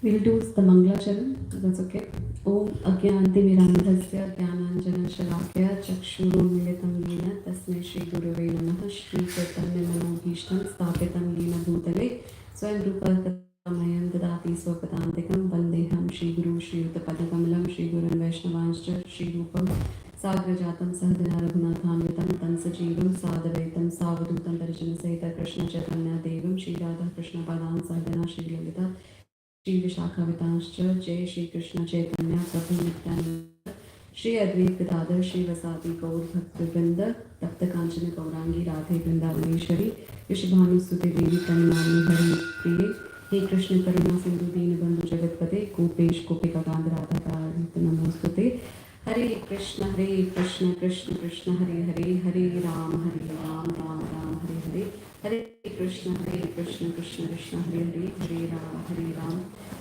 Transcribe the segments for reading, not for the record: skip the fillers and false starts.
We'll do the Mangla Charan, that's okay. Om Agyanti Mirandhasya Gyananjana Shalakya Chakshurunmilitam Yena Tasmai Shri Gurave Namaha Shri Chaitanya Manobhishtam Sthapitam Yena Bhutale Swayam Rupa Kamayam Dadati Swakatantikam Vandeham Shri Guru Shri Uttapadakamalam Shri Gurun Vaishnavanscha Shri Rupam Sagrajatam Sahadana Raghunathanvitam Tansajeevam Sadavaitam Savadutam Darjana Sahita Krishna Chaitanya Devam Shri Radha Krishna Padan Sahadana Shri Lalita Shri Vishakhavitanshcha Jai Shri Krishna Chaitanya Prabhu Nityananda Shri Advaita Gadadhar Shri Vasati Gaur Bhaktivinoda Tapta Kanchana Gaurangi Radhe Vrindavaneshwari Vrishabhanu Sute Devi Pranamami Hari Priye He Krishna Karuna Sindhu Deenabandhu Jagatpate Gopesh Gopika Kanda Radha Karita Namostute Hare Krishna Krishna Krishna Hare Hare Hare Ram Ram Hare Hare Hare Krishna Krishna Krishna Hare Hare Hare Ram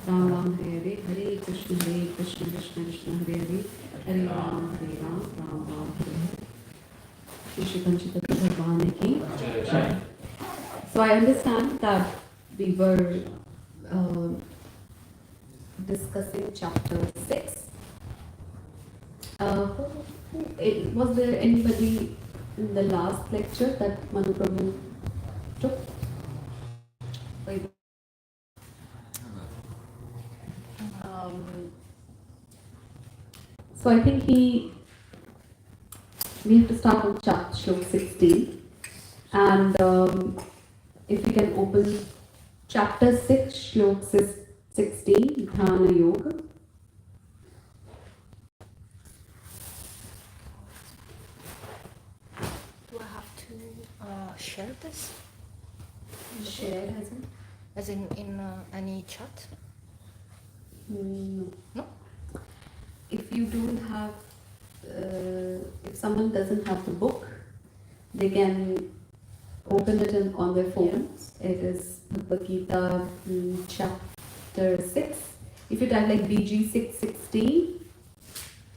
Ram Hare Hare Hare Krishna Krishna Krishna Hare Hare Hare Ram Ram Hare Hare. Shri Panchatattva Bhagwan ki Jai. So I understand that we were discussing chapter 6. Was there anybody in the last lecture that Manu Prabhu took? So I think we have to start on Shlok 16, and if we can open chapter 6, Shlok 16, Dhyana Yoga. Share this? Share as in any chat? No. If you don't have, if someone doesn't have the book, they can open it on their phones. It is Bhagavad Gita chapter 6. If you type like BG 616,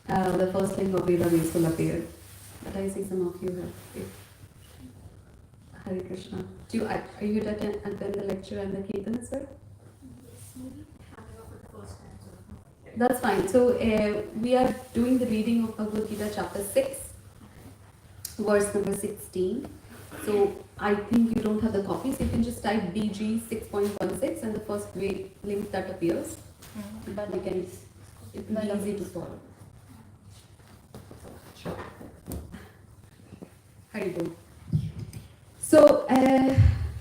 the first link of Veda Base will appear. But I see some of you have. Hare Krishna. Are you attend the lecture and the Kirtan as well? That's fine. So we are doing the reading of Bhagavad Gita chapter 6, verse number 16. So I think you don't have the copy, so you can just type BG 6.16 and the first link that appears. But it will be easy to follow. Sure. Haribol. So,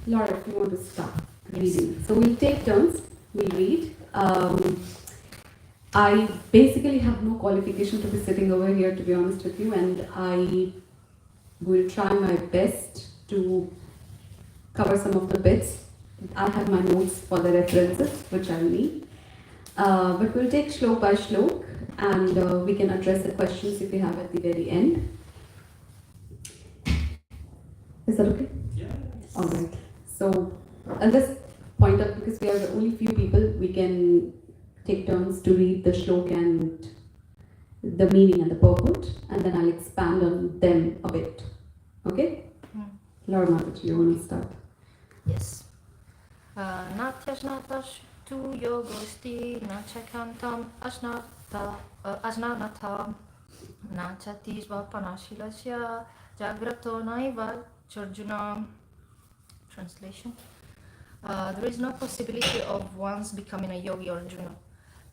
Laura, if you want to start reading. So we'll take turns, we'll read. I basically have no qualification to be sitting over here, to be honest with you, and I will try my best to cover some of the bits. I have my notes for the references, which I'll need. But we'll take shlok by shlok, and we can address the questions if we have at the very end. Is that okay? Yeah. Alright. So I'll just point out, because we are the only few people, we can take turns to read the shlok and the meaning and the purport, and then I'll expand on them a bit. Okay? Laura Mataji, you want to start? Yes. Natyajnatash tu yogosti nachakantam ajnanatam nachatisva panashilasya jagrato naiva charjuna. Translation. There is no possibility of one's becoming a yogi or Arjuna.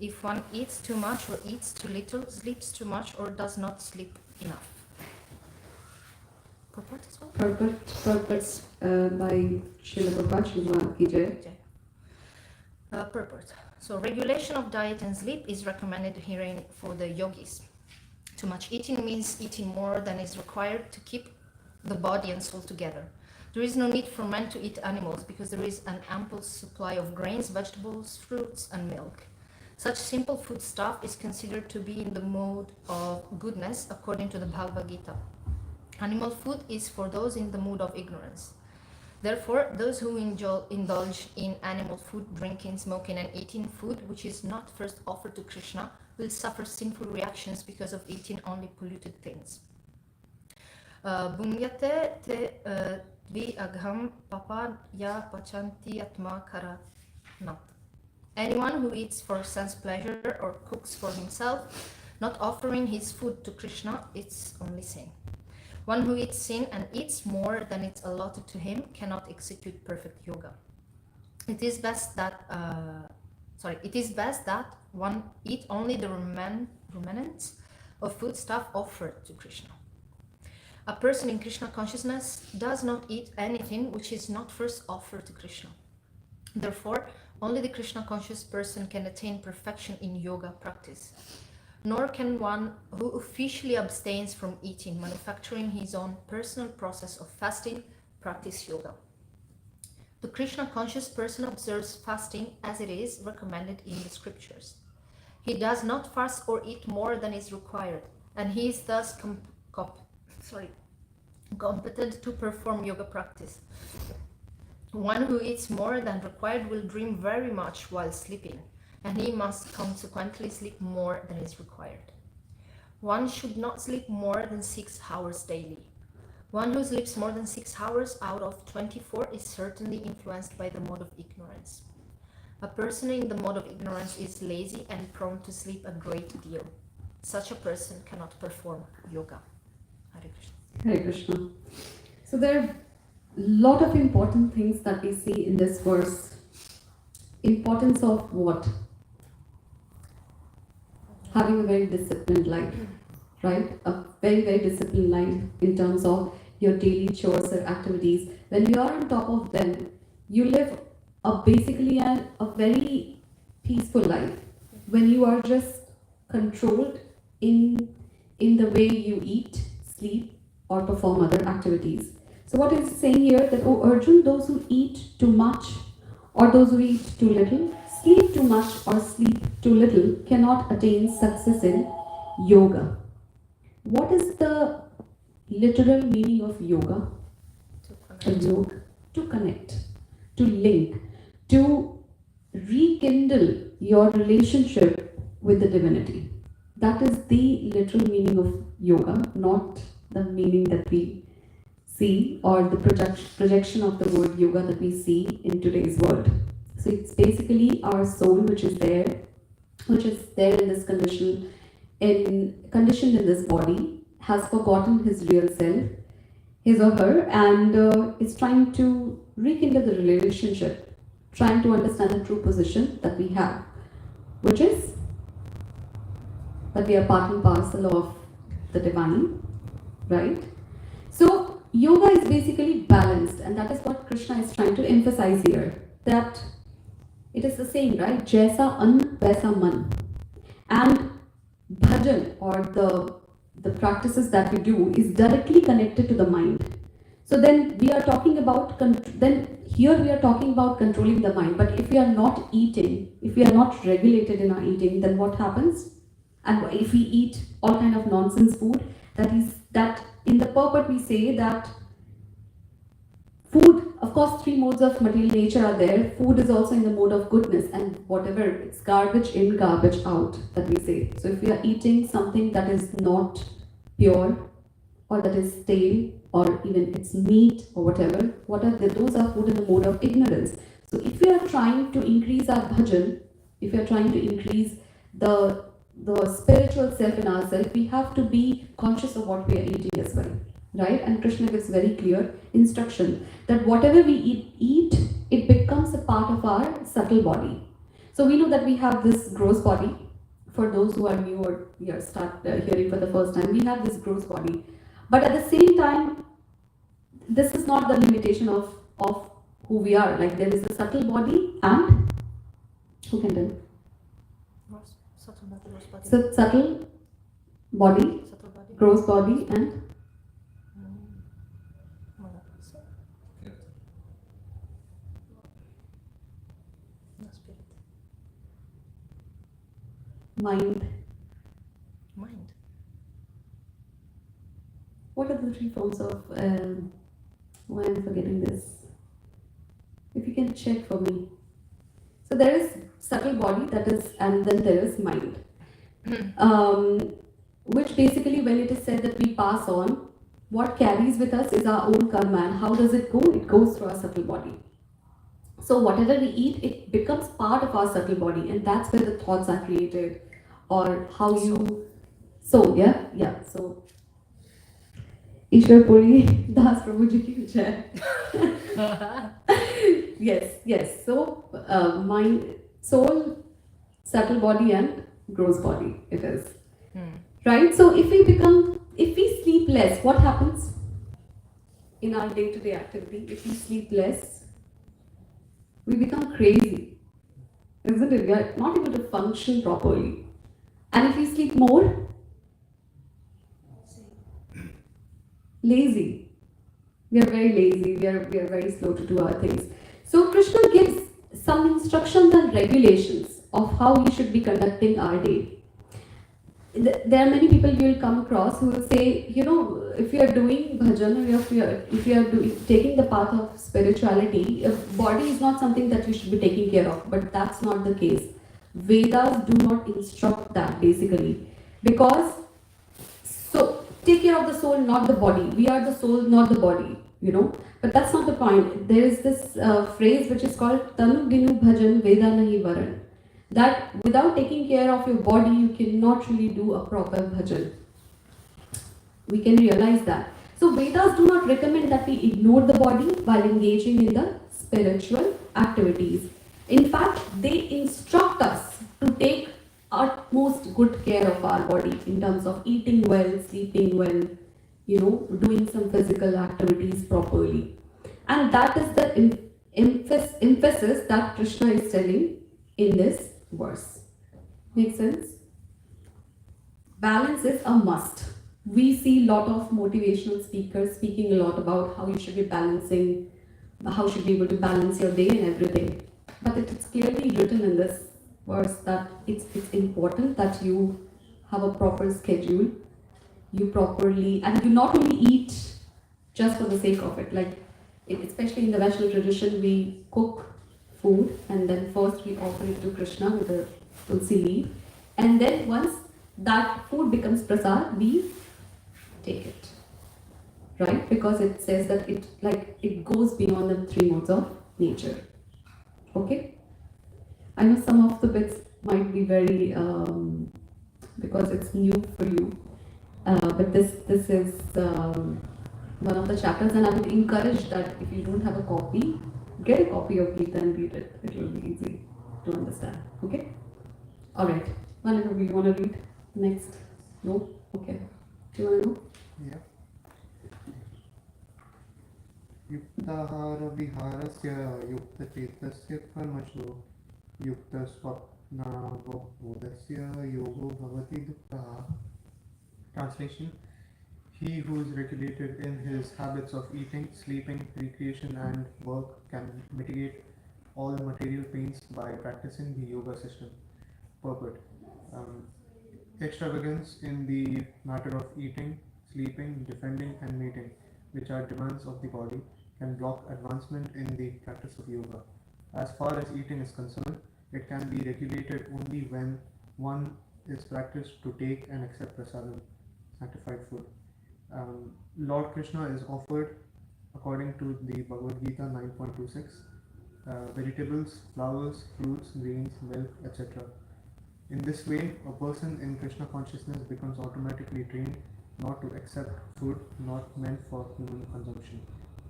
If one eats too much or eats too little, sleeps too much or does not sleep enough. Purport as well? Purport by Srila Prabhupada Ki Jai. Purport. So regulation of diet and sleep is recommended herein for the yogis. Too much eating means eating more than is required to keep the body and soul together. There is no need for men to eat animals because there is an ample supply of grains, vegetables, fruits, and milk. Such simple foodstuff is considered to be in the mode of goodness according to the Bhagavad Gita. Animal food is for those in the mood of ignorance. Therefore, those who indulge in animal food, drinking, smoking, and eating food which is not first offered to Krishna will suffer sinful reactions because of eating only polluted things. Bhungyate te dvi agham papa ya pachanti atma karanat. Anyone who eats for sense pleasure or cooks for himself, not offering his food to Krishna, it's only sin. One who eats sin and eats more than it's allotted to him cannot execute perfect yoga. It is best that one eat only the remnants of foodstuff offered to Krishna. A person in Krishna consciousness does not eat anything which is not first offered to Krishna. Therefore, only the Krishna conscious person can attain perfection in yoga practice. Nor can one who officially abstains from eating, manufacturing his own personal process of fasting, practice yoga. The Krishna conscious person observes fasting as it is recommended in the scriptures. He does not fast or eat more than is required, and he is thus competent to perform yoga practice. One who eats more than required will dream very much while sleeping, and he must consequently sleep more than is required. One should not sleep more than 6 hours daily. One who sleeps more than 6 hours out of 24 is certainly influenced by the mode of ignorance. A person in the mode of ignorance is lazy and prone to sleep a great deal. Such a person cannot perform yoga. Hare Krishna. Hare Krishna. So there are a lot of important things that we see in this verse. Importance of what? Having a very disciplined life, right? A very, very disciplined life in terms of your daily chores or activities. When you are on top of them, you live basically a very peaceful life. When you are just controlled in the way you eat, sleep, or perform other activities. So what is saying here that, oh Arjun, those who eat too much or those who eat too little, sleep too much or sleep too little cannot attain success in yoga. What is the literal meaning of yoga? To connect, to link, to rekindle your relationship with the divinity. That is the literal meaning of yoga, not the meaning that we see or the projection of the word yoga that we see in today's world. So it's basically our soul which is there in this conditioned in this body, has forgotten his real self, his or her, and is trying to rekindle the relationship, trying to understand the true position that we have, which is that we are part and parcel of the divine, right? So yoga is basically balanced, and that is what Krishna is trying to emphasize here, that it is the same, right? Jaisa an, vaisa man. And bhajan, or the practices that we do, is directly connected to the mind. So then we are talking about, here we are talking about controlling the mind. But if we are not eating, if we are not regulated in our eating, then what happens? And if we eat all kind of nonsense food, that in the purport we say that food, of course, 3 modes of material nature are there. Food is also in the mode of goodness, and whatever, it's garbage in, garbage out, that we say. So if we are eating something that is not pure, or that is stale, or even it's meat or whatever, those are food in the mode of ignorance. So if we are trying to increase our bhajan, if we are trying to increase the spiritual self in ourselves, we have to be conscious of what we are eating as well, right? And Krishna gives very clear instruction that whatever we eat, it becomes a part of our subtle body. So we know that we have this gross body. For those who are new or start hearing for the first time, we have this gross body. But at the same time, this is not the limitation of who we are. Like, there is a subtle body, and who can tell? So subtle body, gross body, and mind. Mind. What are the three forms of, why am I forgetting this? If you can check for me. So there is subtle body, that is, and then there is mind. Which basically, when it is said that we pass on, what carries with us is our own karma. And how does it go? It goes through our subtle body. So whatever we eat, it becomes part of our subtle body, and that's where the thoughts are created, or how you. So yeah. So Ishwar Puri Das Prabhuji ki jai. Yes. So mind, soul, subtle body, and gross body. It is. Right? So if we sleep less, what happens in our day-to-day activity? If we sleep less, we become crazy, isn't it? We are not able to function properly. And if we sleep more, lazy. We are very lazy. We are very slow to do our things. So Krishna gives some instructions and regulations of how we should be conducting our day. There are many people you will come across who will say, if you are doing bhajan, or if you are taking the path of spirituality, body is not something that you should be taking care of. But that's not the case. Vedas do not instruct that, basically, because so take care of the soul, not the body. We are the soul, not the body. But that's not the point. There is this phrase which is called Tanu Dinu Bhajan Veda Nahi Varan. That without taking care of your body, you cannot really do a proper bhajan. We can realize that. So Vedas do not recommend that we ignore the body while engaging in the spiritual activities. In fact, they instruct us to take utmost good care of our body in terms of eating well, sleeping well, doing some physical activities properly. And that is the emphasis that Krishna is telling in this verse. Make sense? Balance is a must. We see a lot of motivational speakers speaking a lot about how you should be balancing, how you should be able to balance your day and everything. But it's clearly written in this verse that it's important that you have a proper schedule, you properly, and you not only eat just for the sake of it. Like, especially in the Vaishnav tradition, we cook food and then first we offer it to Krishna with a tulsi leaf, and then once that food becomes prasad, we take it, right? Because it says that it goes beyond the three modes of nature. Okay, I know some of the bits might be very because it's new for you, but this is one of the chapters, and I would encourage that if you don't have a copy, get a copy of Gita and read it. It will be easy to understand. Okay? Alright. Whenever we want to read next. No? Okay. Do you want to know? Yeah. युक्ताहार विहारस्य युक्तचेतस्य कर्मसु युक्तस्वप्नावबोधस्य योगो भवति दुःखः. Translation: He who is regulated in his habits of eating, sleeping, recreation and work can mitigate all material pains by practicing the yoga system. Purport: Extravagance in the matter of eating, sleeping, defending and mating, which are demands of the body, can block advancement in the practice of yoga. As far as eating is concerned, it can be regulated only when one is practiced to take and accept prasadam, sanctified food. Lord Krishna is offered, according to the Bhagavad Gita 9.26, vegetables, flowers, fruits, grains, milk, etc. In this way, a person in Krishna consciousness becomes automatically trained not to accept food not meant for human consumption,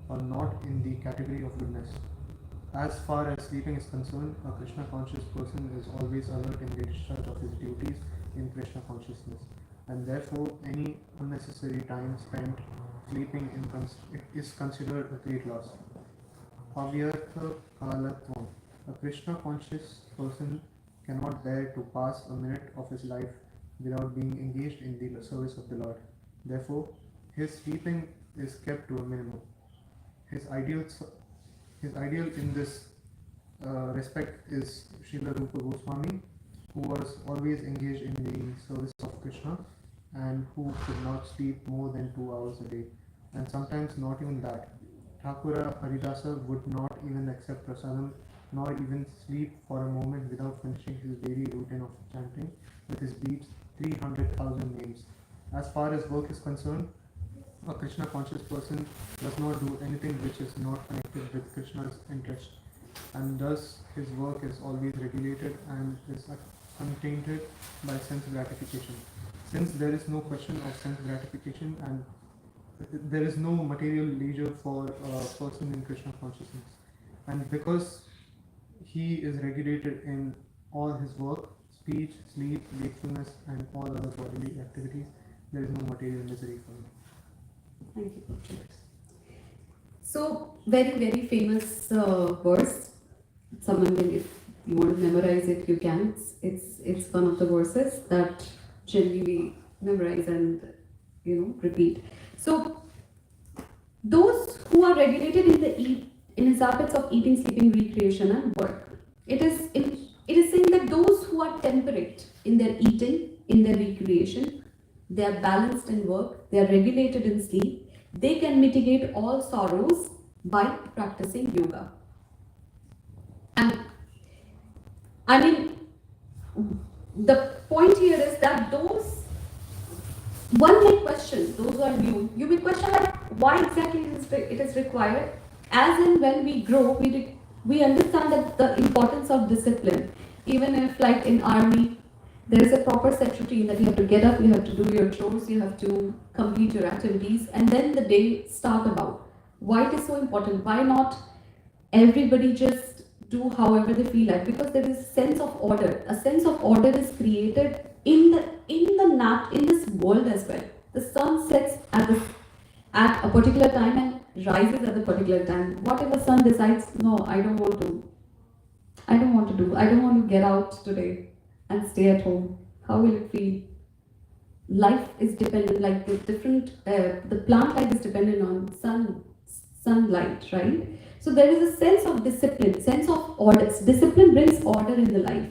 or not in the category of goodness. As far as sleeping is concerned, a Krishna conscious person is always alert in the discharge of his duties in Krishna consciousness, and therefore any unnecessary time spent sleeping is considered a great loss. Avyartha kalatvam. A Krishna conscious person cannot bear to pass a minute of his life without being engaged in the service of the Lord. Therefore, his sleeping is kept to a minimum. His ideal in this respect is Srila Rupa Goswami, who was always engaged in the service of Krishna and who could not sleep more than 2 hours a day, and sometimes not even that. Thakura Haridasa would not even accept prasadam nor even sleep for a moment without finishing his daily routine of chanting with his beads 300,000 names. As far as work is concerned, a Krishna conscious person does not do anything which is not connected with Krishna's interest, and thus his work is always regulated and is untainted by sense gratification. Since there is no question of sense gratification and there is no material leisure for a person in Krishna consciousness, and because he is regulated in all his work, speech, sleep, wakefulness, and all other bodily activities, there is no material misery for him. Thank you. So, very famous verse. Someone can, if you want to memorize it, you can. It's one of the verses that generally we memorize and repeat. So, those who are regulated in his habits of eating, sleeping, recreation, and work, it is saying that those who are temperate in their eating, in their recreation, they are balanced in work, they are regulated in sleep, they can mitigate all sorrows by practicing yoga. And I mean, the point here is that one may question, those who are new, you may question like why exactly it is required. As in when we grow, we understand that the importance of discipline. Even if like in army, there is a proper set routine that you have to get up, you have to do your chores, you have to complete your activities, and then the day start about. Why it is so important? Why not everybody just do however they feel like? Because there is a sense of order. A sense of order is created in this world as well. The sun sets at a particular time and rises at a particular time. What if the sun decides, no, I don't want to get out today and stay at home? How will it feel? Life is dependent, like the plant life is dependent on sunlight, right? So there is a sense of discipline, sense of order. Discipline brings order in the life.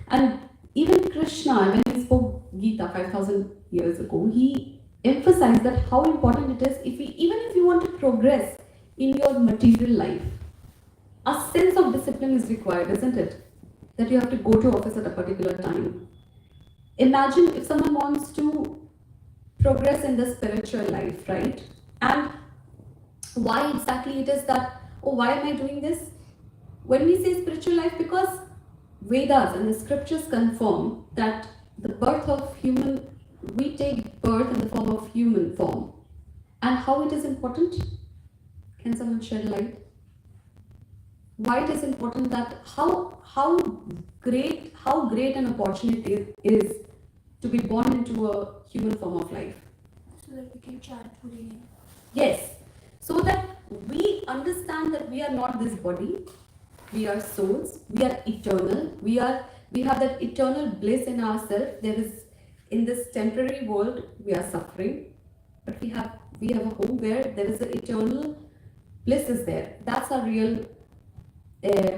And even Krishna, when he spoke Gita 5,000 years ago, he emphasized that how important it is even if you want to progress in your material life, a sense of discipline is required, isn't it? That you have to go to office at a particular time. Imagine if someone wants to progress in the spiritual life, right? And why exactly it is that, why am I doing this? When we say spiritual life, because Vedas and the scriptures confirm that we take birth in the form of human form. And how it is important? Can someone shed light? Why it is important, that how great an opportunity is to be born into a human form of life. So that we can chant Holy Name. Yes. So that we understand that we are not this body, we are souls, we are eternal, we have that eternal bliss in ourselves. There is, in this temporary world, we are suffering, but we have a home where there is an eternal bliss is there. That's our real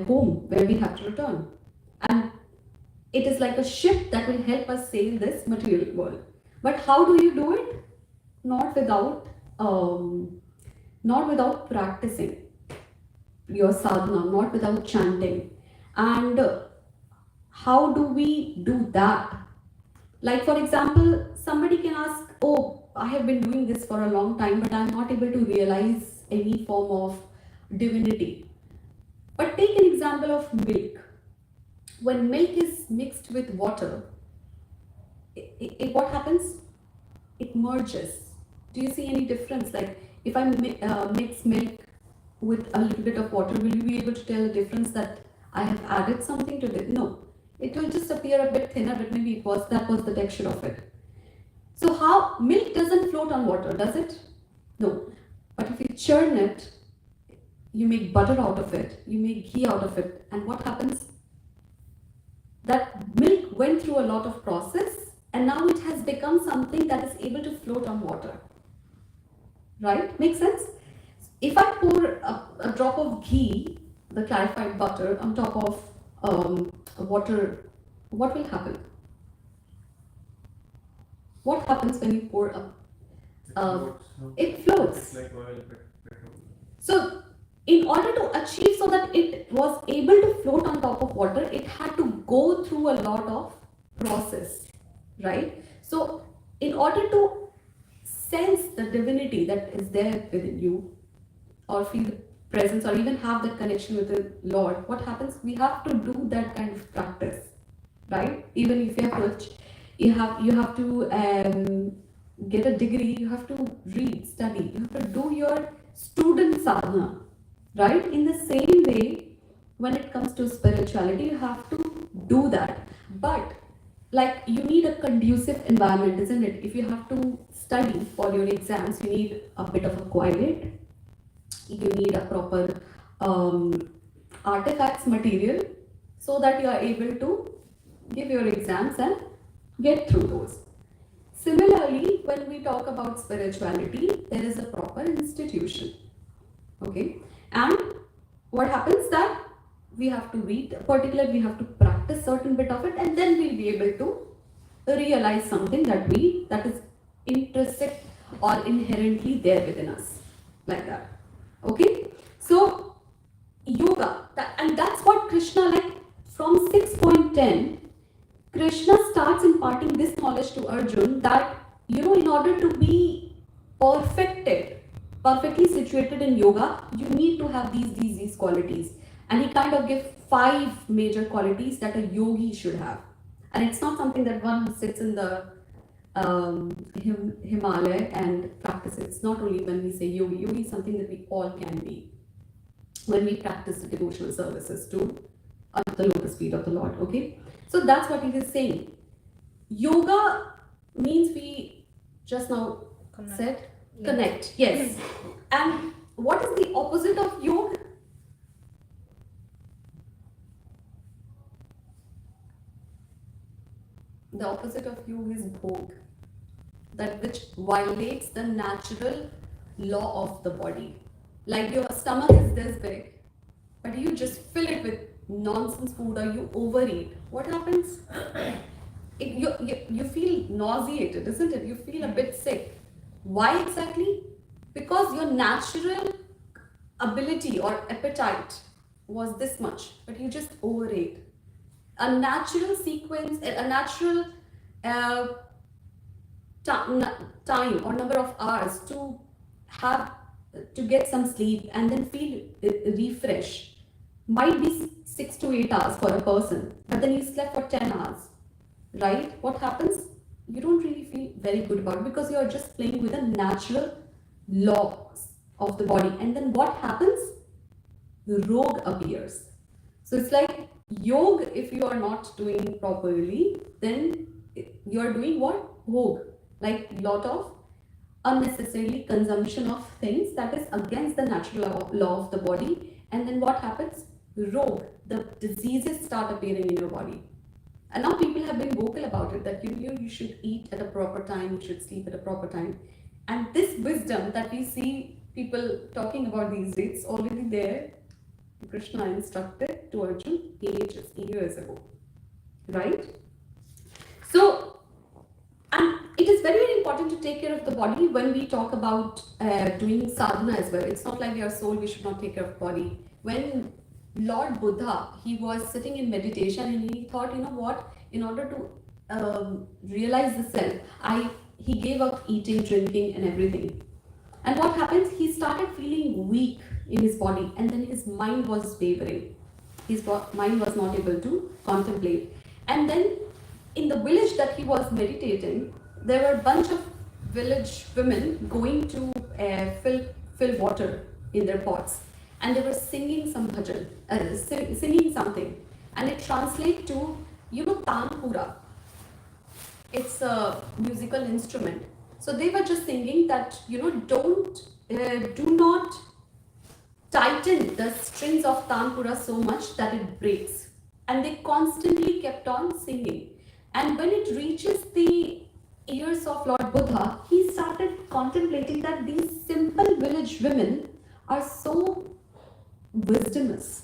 home where we have to return. And it is like a ship that will help us sail this material world. But how do you do it? Not without practicing your sadhana, not without chanting. And how do we do that? Like, for example, somebody can ask, I have been doing this for a long time, but I'm not able to realize any form of divinity. But take an example of milk. When milk is mixed with water, what happens? It merges. Do you see any difference? Like, if I mix milk with a little bit of water, will you be able to tell the difference that I have added something to it? No. It will just appear a bit thinner, but maybe that was the texture of it. So how milk doesn't float on water, does it? No. But if you churn it, you make butter out of it, you make ghee out of it, and what happens? That milk went through a lot of process, and now it has become something that is able to float on water. Right? Makes sense? If I pour a drop of ghee, the clarified butter, on top of water what will happen? What happens when you pour up? It floats. It's like oil, petrol. So, in order to achieve so that it was able to float on top of water, it had to go through a lot of process, right? So, in order to sense the divinity that is there within you, or feel the presence, or even have that connection with the Lord, what happens? We have to do that kind of practice, right? Even if you have to, you have to get a degree, you have to read, study, you have to do your student sadhana, right? In the same way, when it comes to spirituality, you have to do that. But like you need a conducive environment, isn't it? If you have to study for your exams, you need a bit of a quiet, you need a proper artifacts material so that you are able to give your exams and get through those. Similarly, when we talk about spirituality, there is a proper institution. Okay, and what happens that we have to read particular, we have to practice certain bit of it, and then we'll be able to realize something that is intrinsic or inherently there within us, like that. Okay, so yoga, and that's what Krishna, like from 6.10, Krishna starts imparting this knowledge to Arjun that, in order to be perfectly situated in yoga, you need to have these qualities. And he kind of gives 5 major qualities that a yogi should have. And it's not something that one who sits in the Himalaya and practices. It's not only when we say yogi. Yogi is something that we all can be when we practice the devotional services to the lotus feet of the Lord. Okay, so that's what he is saying. Yoga means, we just now said, connect. Yes. And what is the opposite of yoga? The opposite of yoga is bhog, that which violates the natural law of the body. Like your stomach is this big, but you just fill it with nonsense food, or you overeat. What happens? You feel nauseated, isn't it? You feel a bit sick. Why exactly? Because your natural ability or appetite was this much, but you just overate. A natural sequence, a natural time or number of hours to get some sleep and then feel refreshed might be 6 to 8 hours for a person, but then you slept for 10 hours, right? What happens? You don't really feel very good about it, because you are just playing with the natural laws of the body. And then what happens? The rogue appears. So it's like yoga, if you are not doing properly, then you are doing what? Vogue, like lot of unnecessarily consumption of things that is against the natural law of the body. And then what happens? Rogue, the diseases start appearing in your body. And now people have been vocal about it, that you should eat at a proper time, you should sleep at a proper time. And this wisdom that we see people talking about these days, already there, Krishna instructed to Arjun years ago, right? So, and it is very, very important to take care of the body when we talk about doing sadhana as well. It's not like we are soul, we should not take care of body. When Lord Buddha, he was sitting in meditation and he thought, what, in order to realize the self, he gave up eating, drinking and everything. And what happens? He started feeling weak in his body, and then his mind was wavering. His mind was not able to contemplate. And then in the village that he was meditating, there were a bunch of village women going to fill water in their pots, and they were singing some bhajan, singing something, and it translates to, tanpura. It's a musical instrument. So they were just singing that, do not tighten the strings of tanpura so much that it breaks. And they constantly kept on singing. And when it reaches the ears of Lord Buddha, he started contemplating that these simple village women are so wisdomless.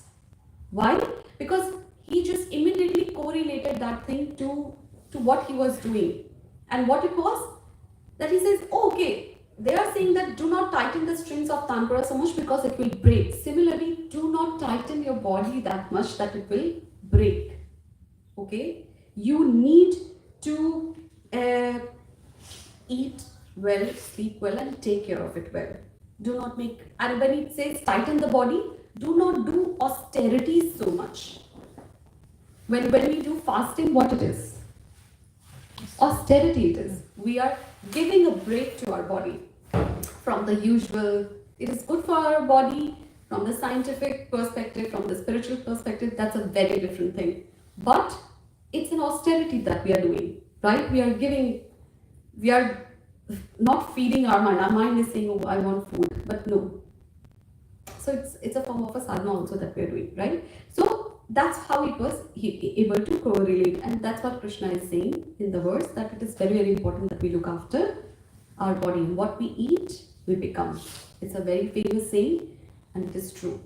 Why? Because he just immediately correlated that thing to what he was doing. And what it was, that he says, oh, okay, they are saying that do not tighten the strings of Tanpura so much because it will break. Similarly, do not tighten your body that much that it will break. Okay? You need to eat well, sleep well, and take care of it well. Do not make, and when it says tighten the body, do not do austerities so much. When we do fasting, what it is? Austerity it is. We are giving a break to our body from the usual. It is good for our body from the scientific perspective, from the spiritual perspective. That's a very different thing. But it's an austerity that we are doing, right? We are not feeding our mind. Our mind is saying, oh, I want food, but no. So it's a form of a sadhana also that we are doing, right? So that's how it was able to correlate, and that's what Krishna is saying in the verse, that it is very, very important that we look after our body. What we eat, we become. It's a very famous saying, and it is true.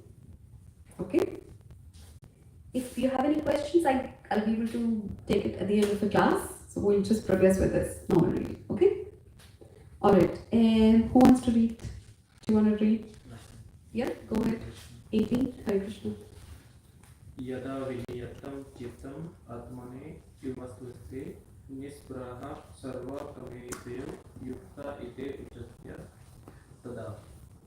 Okay? If you have any questions, I'll be able to take it at the end of the class. So we'll just progress with this normally. Okay? Alright. Who wants to read? Do you want to read? Yeah, go ahead. 18. Hare Krishna. यदा विनियतं चित्तम् आत्मने किमस्ते निस्पृहः सर्वकर्मेषु युक्ता इति उच्यते तदा.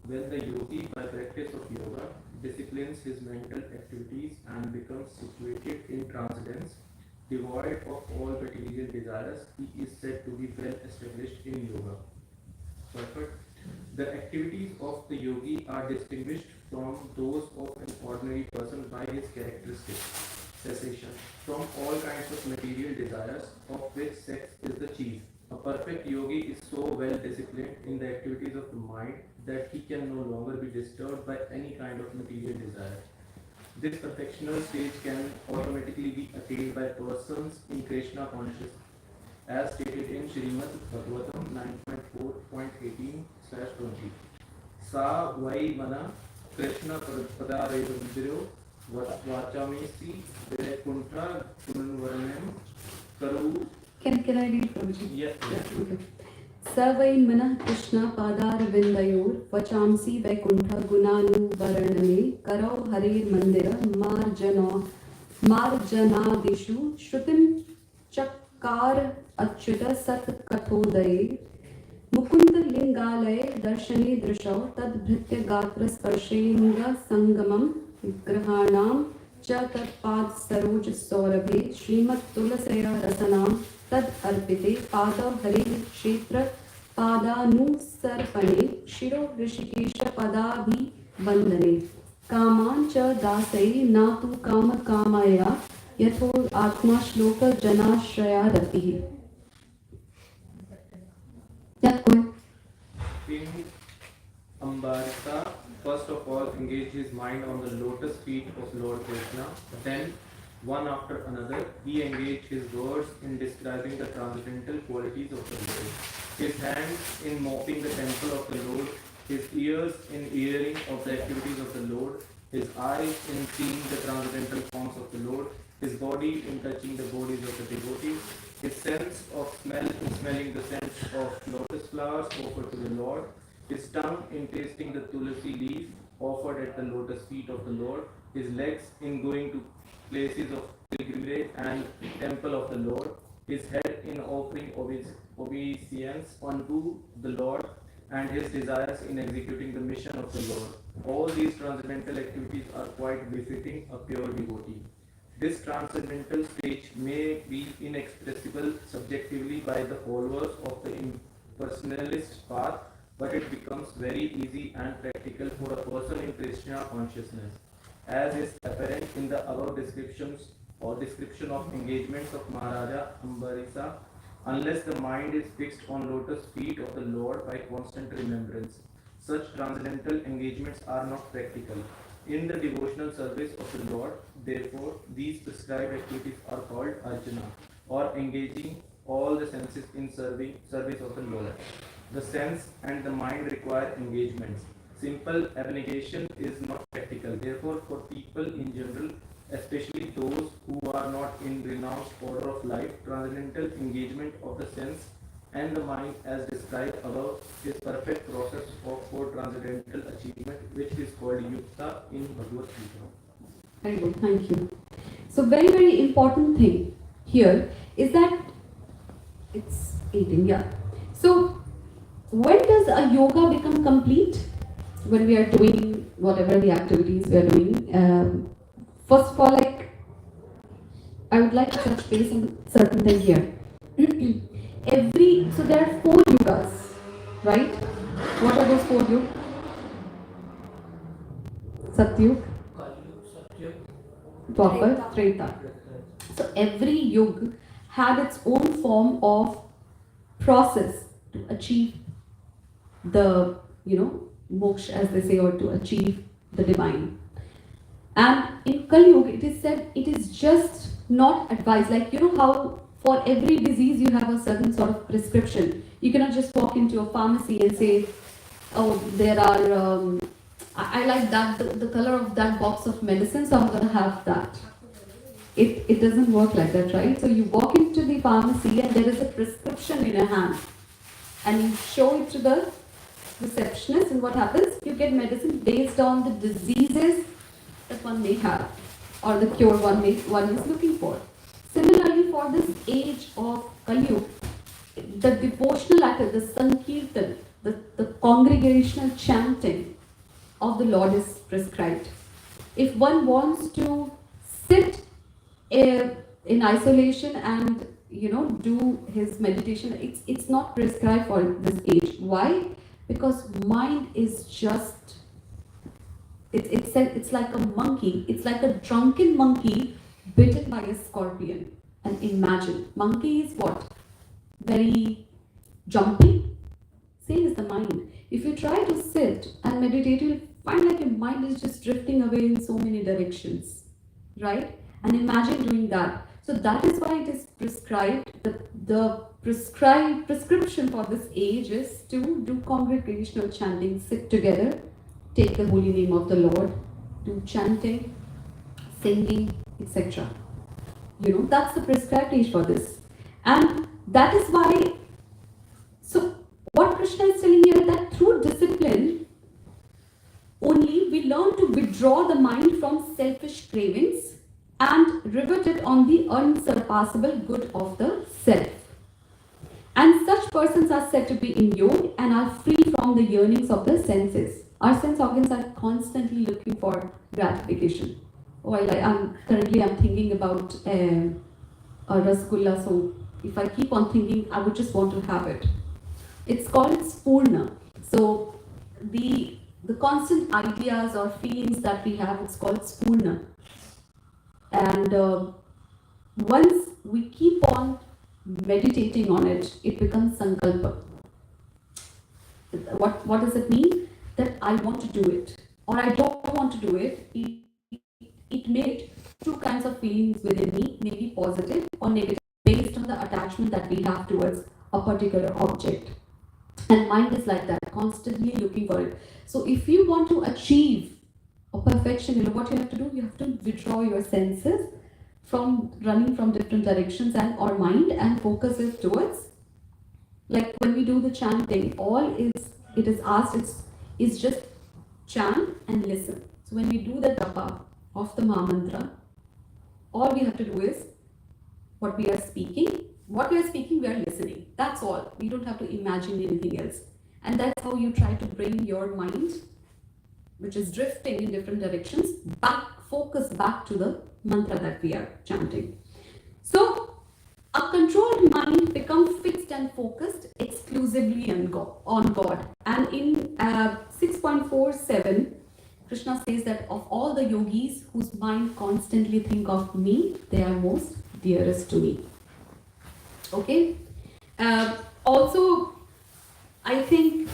When the yogi by practice of yoga disciplines his mental activities and becomes situated in transcendence, devoid of all material desires, he is said to be well established in yoga. Perfect. The activities of the yogi are distinguished from those of an ordinary person by his characteristics: cessation from all kinds of material desires, of which sex is the chief. A perfect yogi is so well disciplined in the activities of the mind that he can no longer be disturbed by any kind of material desire. This perfectional stage can automatically be attained by persons in Krishna consciousness, as stated in Srimad Bhagavatam 9.4.18/20. Sa vai mana Krishna padarayudiro vachamesi Vaikuntha Gunvaranam Karu. Can I read from you? Yes. Okay. Savai mana Krishna padar vindayor vachamsi Vaikuntha gunanu varaname karo harir mandira marjanadishu shrutim chakar achyuta sat kathodaya Mukund लिंगालय दर्शने दृशौ तद्भृत्य गात्र स्पर्शेन्द्र संगमम विग्रहाणां च तत्पाद सरोज सौरभे श्रीमत् तुलसया रसनां तद अर्पिते पादौ हरे क्षेत्र पादानुसर्पणे शिरो ऋषिकेश पदाभिवन्दने कामान् च दासै न तु काम कामया यथो आत्मा श्लोक जनाश्रया रतिः. Yeah, go ahead. King Ambarika first of all engaged his mind on the lotus feet of Lord Krishna. Then, one after another, he engaged his words in describing the transcendental qualities of the Lord, his hands in mopping the temple of the Lord, his ears in hearing of the activities of the Lord, his eyes in seeing the transcendental forms of the Lord, his body in touching the bodies of the devotees, his sense of smell in smelling the scents of lotus flowers offered to the Lord, his tongue in tasting the tulasi leaf offered at the lotus feet of the Lord, his legs in going to places of pilgrimage and temple of the Lord, his head in offering obeisance unto the Lord, and his desires in executing the mission of the Lord. All these transcendental activities are quite befitting a pure devotee. This transcendental stage may be inexpressible subjectively by the followers of the impersonalist path, but it becomes very easy and practical for a person in Krishna consciousness, as is apparent in the above descriptions or description of engagements of Maharaja Ambarisa. Unless the mind is fixed on lotus feet of the Lord by constant remembrance, such transcendental engagements are not practical. In the devotional service of the Lord, therefore, these prescribed activities are called archana, or engaging all the senses in service of the Lord. The sense and the mind require engagements. Simple abnegation is not practical. Therefore, for people in general, especially those who are not in renounced order of life, transcendental engagement of the sense and the mind as described above is perfect process for transcendental achievement, which is called yukta in Bhagavad Gita. Very good, thank you. So very, very important thing here is that it's eating, yeah. So when does a yoga become complete? When we are doing whatever the activities we are doing. First of all, like I would like to touch base on certain thing here. So there are 4 yugas, right? What are those 4 yugas? Satyug, Dwapar, Treta. So every yuga had its own form of process to achieve the, moksha as they say, or to achieve the divine. And in Kali Yuga, it is said it is just not advised. Like, how for every disease you have a certain sort of prescription. You cannot just walk into a pharmacy and say, oh, there are, I like that, the color of that box of medicine, so I'm going to have that. It doesn't work like that, right? So you walk into the pharmacy and there is a prescription in your hand. And you show it to the receptionist, and what happens? You get medicine based on the diseases that one may have, or the cure one is looking for. Similarly, for this age of Kali Yuga, the devotional act, the Sankirtan, the congregational chanting of the Lord is prescribed. If one wants to sit in isolation and do his meditation, it's not prescribed for this age. Why? Because mind is just it's like a monkey. It's like a drunken monkey bitten by a scorpion. And imagine, monkey is what? Very jumpy. Same is the mind. If you try to sit and meditate, you'll find like your mind is just drifting away in so many directions, right? And imagine doing that. So that is why it is prescribed. The prescription for this age is to do congregational chanting, sit together, take the holy name of the Lord, do chanting, singing, etc. That's the prescribed age for this. And that is why, so what Krishna is telling here is that through discipline, only we learn to withdraw the mind from selfish cravings and revert it on the unsurpassable good of the self. And such persons are said to be in yoga and are free from the yearnings of the senses. Our sense organs are constantly looking for gratification. I'm thinking about a rasgulla, so if I keep on thinking, I would just want to have it. It's called spurna. So the constant ideas or feelings that we have, it's called spurna. And once we keep on meditating on it, it becomes sankalpa. What does it mean? That I want to do it or I don't want to do it. It made 2 kinds of feelings within me, maybe positive or negative, based on the attachment that we have towards a particular object. And mind is like that, constantly looking for it. So if you want to achieve a perfection, what you have to do? You have to withdraw your senses from running from different directions and our mind and focus it towards, like when we do the chanting, it is asked is just chant and listen. So when we do the japa of the Mahamantra, all we have to do is what we are speaking, we are listening. That's all. We don't have to imagine anything else. And that's how you try to bring your mind, which is drifting in different directions, focus back to the mantra that we are chanting. So a controlled mind becomes fixed and focused exclusively on God. And in 6.47, Krishna says that of all the yogis whose mind constantly think of me, they are most dearest to me. Okay. Also, I think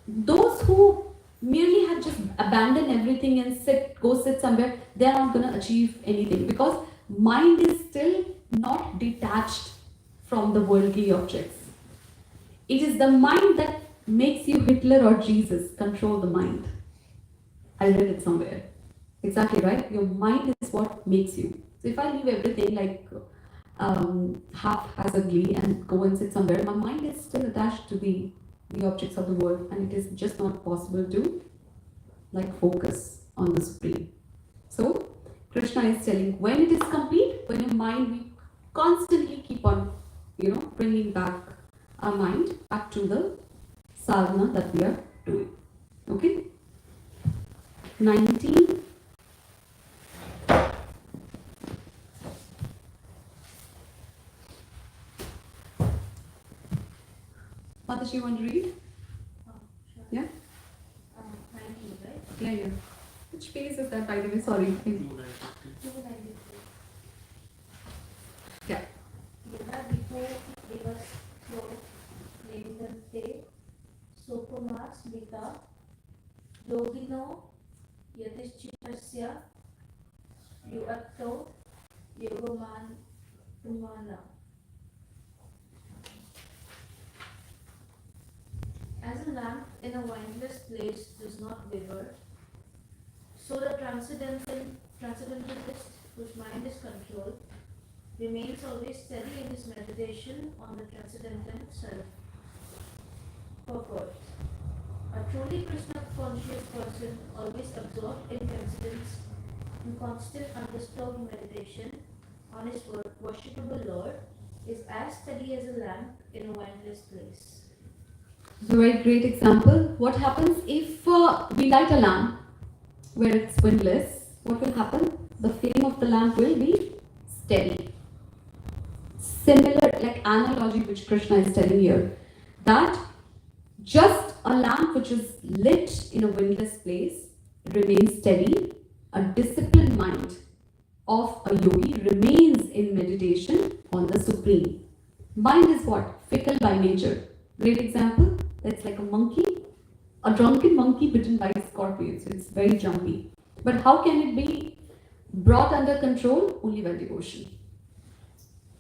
those who merely have just abandoned everything and go sit somewhere, they are not going to achieve anything, because mind is still not detached from the worldly objects. It is the mind that makes you Hitler or Jesus. Control the mind. I read it somewhere. Exactly, right? Your mind is what makes you. So if I leave everything like haphazardly and go and sit somewhere, my mind is still attached to the objects of the world, and it is just not possible to like focus on the Supreme. So Krishna is telling, when it is complete, when your mind, we constantly keep on, bringing back our mind back to the sadhana that we are doing. Okay? 19. Mataji, you want to read? Oh, sure. Yeah? 19, right? Yeah. Which page is that, by the way? Sorry. 293. Yeah. Yada before divas flow, Nedante, Sokumas Vita, Yogino, Yadishchitasya, Yuatto, Yogoman Tumana. As a lamp in a windless place does not waver, so the transcendentalist whose mind is controlled remains always steady in his meditation on the transcendental self. Purport. A truly Krishna conscious person, always absorbed in transcendence, in constant undisturbed meditation on his worshipable Lord, is as steady as a lamp in a windless place. So, very great example. What happens if we light a lamp where it's windless? What will happen? The flame of the lamp will be steady. Similar, like analogy which Krishna is telling here, that just a lamp which is lit in a windless place remains steady. A disciplined mind of a yogi remains in meditation on the Supreme. Mind is what? Fickle by nature. Great example. That's like a monkey, a drunken monkey bitten by a scorpion. So it's very jumpy. But how can it be brought under control? Only by devotion.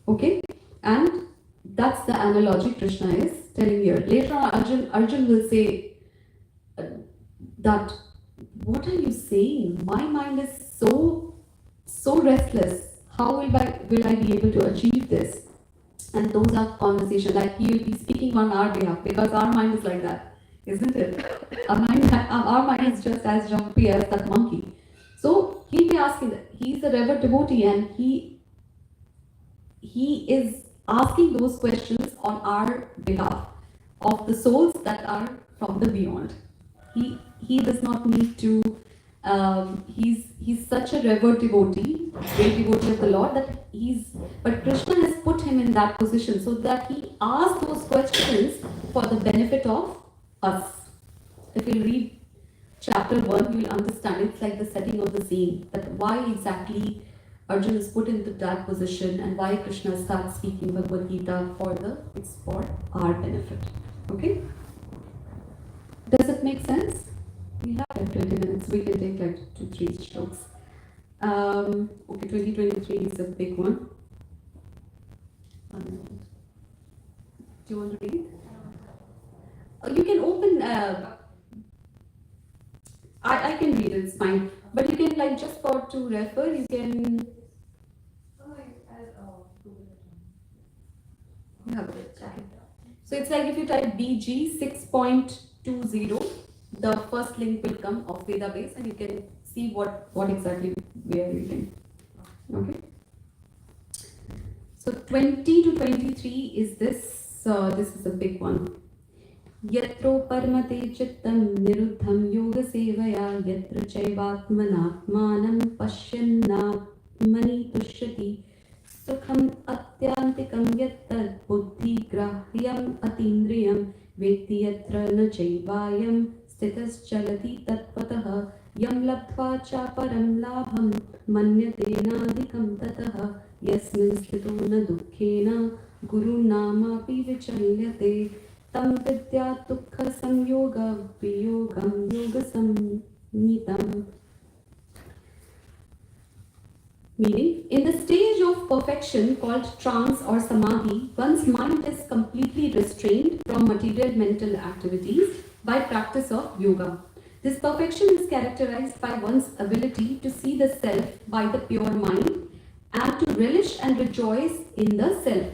Okay? And that's the analogy Krishna is telling here. Later on, Arjun will say that, what are you saying? My mind is so restless. How will I be able to achieve this? And those are conversations that he will be speaking on our behalf, because our mind is like that, isn't it? Our mind is just as jumpy as that monkey. So he'll be asking that. He's a revered devotee, and he is asking those questions on our behalf of the souls that are from the beyond. He does not need to. He's such a revered devotee, great devotee of the Lord, but Krishna has put him in that position so that he asks those questions for the benefit of us. If you read chapter 1, you will understand. It's like the setting of the scene, that why exactly Arjun is put into that position and why Krishna starts speaking Bhagavad Gita it's for our benefit. Okay? Does it make sense? We have like 20 minutes. We can take like 2-3 strokes. Okay, 2023 is a big one. Do you want to read? You can open. I can read it. It's fine. But you can like just to refer. You can. Yeah, okay. So it's like if you type BG 6.20. The first link will come of database, and you can see what exactly we are reading. Okay. So 20 to 23 is this. This is a big one. Yatro parmate chittam niruddham yoga sevaya yatra chaivatmanatmanam pashyannatmani tushyati sukham atyantikam yattad buddhi grahyam atindriyam vetti yatra na chaivayam स्थितश्चलति तत्पतः यं लब्ध्वा च परं लाभं मन्यते नाधिकं ततः यस्मिन् स्थितो न दुःखेन गुरुनामापि विचल्यते तं विद्यात् दुःखसंयोग वियोगं योगसंज्ञितम्. Meaning, in the stage of perfection called trance or samadhi, one's mind is completely restrained from material mental activities by practice of yoga. This perfection is characterized by one's ability to see the self by the pure mind and to relish and rejoice in the self.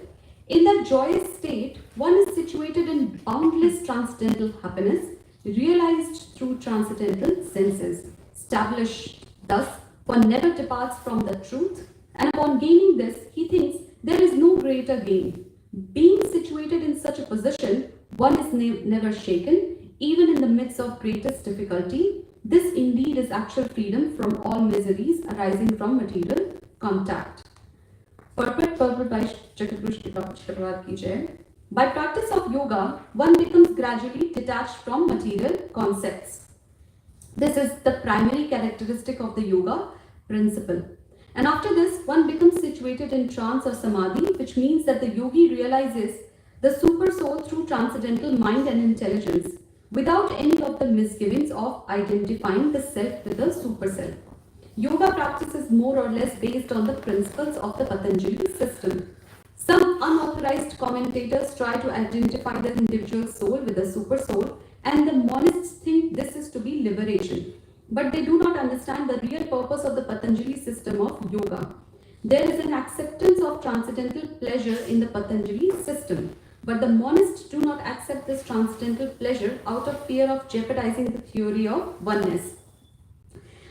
In that joyous state, one is situated in boundless transcendental happiness, realized through transcendental senses. Established thus, one never departs from the truth, and upon gaining this, he thinks there is no greater gain. Being situated in such a position, one is never shaken, even in the midst of greatest difficulty. This indeed is actual freedom from all miseries arising from material contact. Purport by Chakravarti ki jai. By practice of yoga, one becomes gradually detached from material concepts. This is the primary characteristic of the yoga principle. And after this, one becomes situated in trance or samadhi, which means that the yogi realizes the super soul through transcendental mind and intelligence, without any of the misgivings of identifying the self with the super self. Yoga practice is more or less based on the principles of the Patanjali system. Some unauthorized commentators try to identify the individual soul with the super soul, and the monists think this is to be liberation. But they do not understand the real purpose of the Patanjali system of yoga. There is an acceptance of transcendental pleasure in the Patanjali system, but the monists do not accept this transcendental pleasure out of fear of jeopardizing the theory of oneness.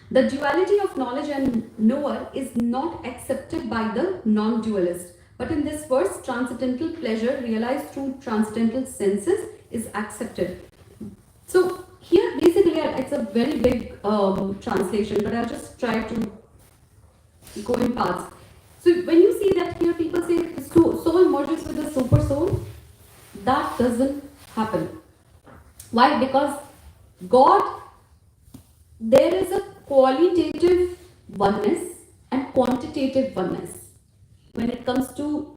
The duality of knowledge and knower is not accepted by the non-dualist, but in this verse, transcendental pleasure realized through transcendental senses is accepted. So here basically it's a very big translation, but I'll just try to go in parts. So when you see that here people say the soul merges with the super soul, that doesn't happen. Why? Because God, there is a qualitative oneness and quantitative oneness when it comes to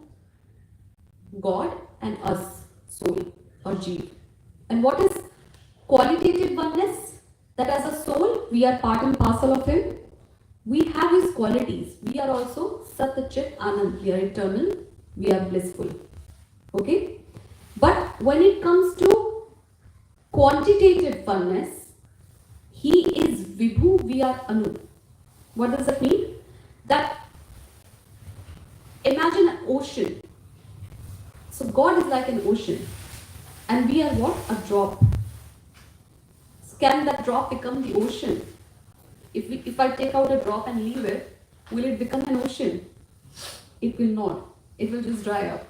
God and us, soul or Jeev. And what is qualitative oneness? That as a soul, we are part and parcel of Him. We have His qualities. We are also Sat Chit Anand. We are eternal. We are blissful. Okay? But when it comes to quantitative oneness, He is Vibhu, we are Anu. What does that mean? That imagine an ocean. So God is like an ocean. And we are what? A drop. Can that drop become the ocean? If I take out a drop and leave it, will it become an ocean? It will not. It will just dry up.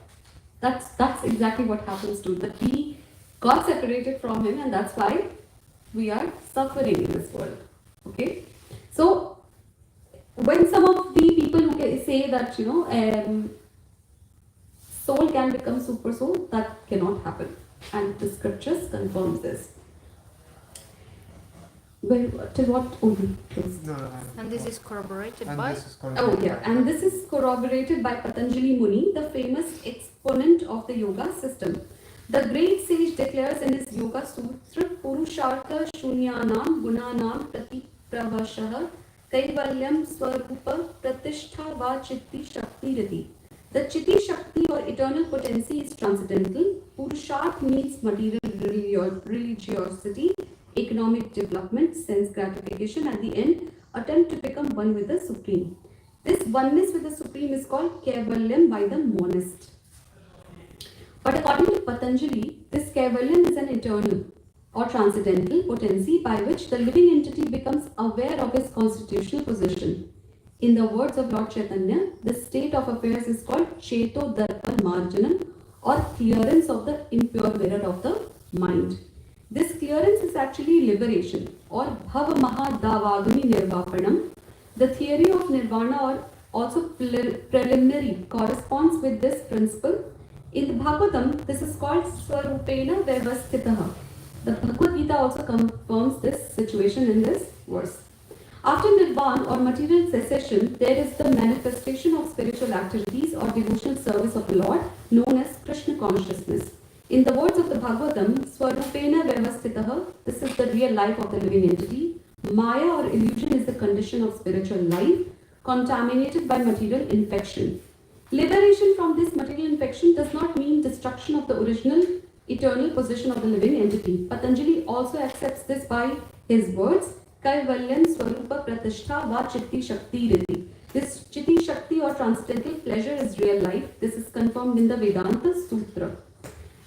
That's exactly what happens to that. We got separated from Him, and that's why we are suffering in this world. Okay? So when some of the people who say that soul can become super soul, that cannot happen, and the scriptures confirms this. Well, till what? Oh, close. No, And this is corroborated and by? this is corroborated Oh yeah, and this is corroborated by Patanjali Muni, the famous exponent of the yoga system. The great sage declares in his Yoga Sutra, Purushartha Shunyanam Gunanam Prati Pravashah Kaivalyam Swarupa Pratishtha Va Chitti Shakti Riti. The Chitti Shakti or eternal potency is transcendental. Purusharth means material religiosity, economic development, sense gratification, at the end, attempt to become one with the Supreme. This oneness with the Supreme is called Kaivalyam by the monist. But according to Patanjali, this Kaivalyam is an eternal or transcendental potency by which the living entity becomes aware of its constitutional position. In the words of Lord Chaitanya, the state of affairs is called Cheto Darpan Marjanam, or clearance of the impure mirror of the mind. This clearance is actually liberation, or Bhava Mahadavagami Nirvapanam. The theory of Nirvana, or also preliminary, corresponds with this principle. In the Bhagavatam, this is called Swarupena Vyavasthitaha. The Bhagavad Gita also confirms this situation in this verse. After Nirvana or material cessation, there is the manifestation of spiritual activities or devotional service of the Lord, known as Krishna consciousness. In the words of the Bhagavatam, Swarupena Vyavasthitaha, this is the real life of the living entity. Maya or illusion is the condition of spiritual life, contaminated by material infection. Liberation from this material infection does not mean destruction of the original eternal position of the living entity. Patanjali also accepts this by his words, Kaivalyan Swarupa Pratishtha Va Chitti Shakti Riti. This Chitti Shakti or transcendental pleasure is real life. This is confirmed in the Vedanta Sutra.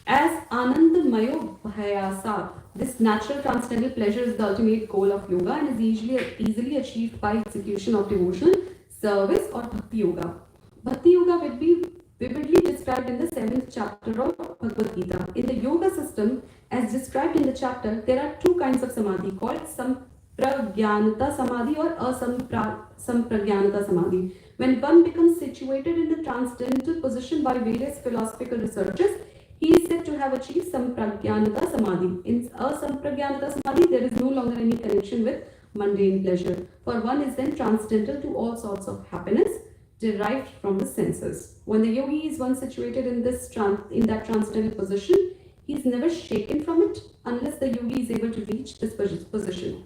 As Anandamayo Bhayasat, this natural transcendental pleasure is the ultimate goal of yoga and is easily achieved by execution of devotional service or Bhakti Yoga. Bhakti Yoga will be vividly described in the 7th chapter of Bhagavad Gita. In the yoga system, as described in the chapter, there are two kinds of samadhi called Sampragyanata Samadhi or Sampragyanata Samadhi. When one becomes situated in the transcendental position by various philosophical researchers, he is said to have achieved Sampragyanata Samadhi. In Sampragyanata Samadhi, there is no longer any connection with mundane pleasure, for one is then transcendental to all sorts of happiness derived from the senses. When the yogi is once situated in that transcendental position, he is never shaken from it unless the yogi is able to reach this position.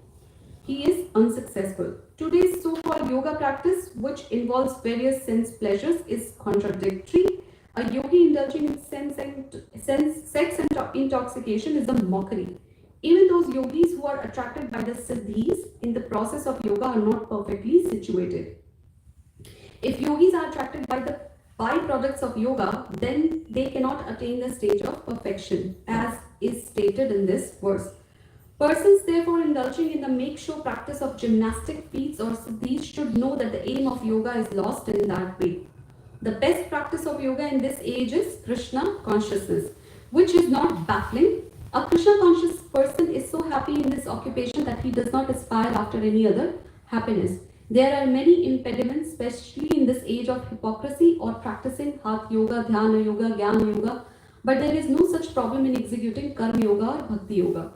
He is unsuccessful. Today's so-called yoga practice, which involves various sense pleasures, is contradictory. A yogi indulging in sex intoxication is a mockery. Even those yogis who are attracted by the siddhis in the process of yoga are not perfectly situated. If yogis are attracted by the byproducts of yoga, then they cannot attain the stage of perfection, as is stated in this verse. Persons therefore indulging in the make-show practice of gymnastic feats or siddhis should know that the aim of yoga is lost in that way. The best practice of yoga in this age is Krishna consciousness, which is not baffling. A Krishna conscious person is so happy in this occupation that he does not aspire after any other happiness. There are many impediments, especially in this age of hypocrisy or practicing Hatha Yoga, Dhyana Yoga, Jnana Yoga, but there is no such problem in executing Karma Yoga or Bhakti Yoga.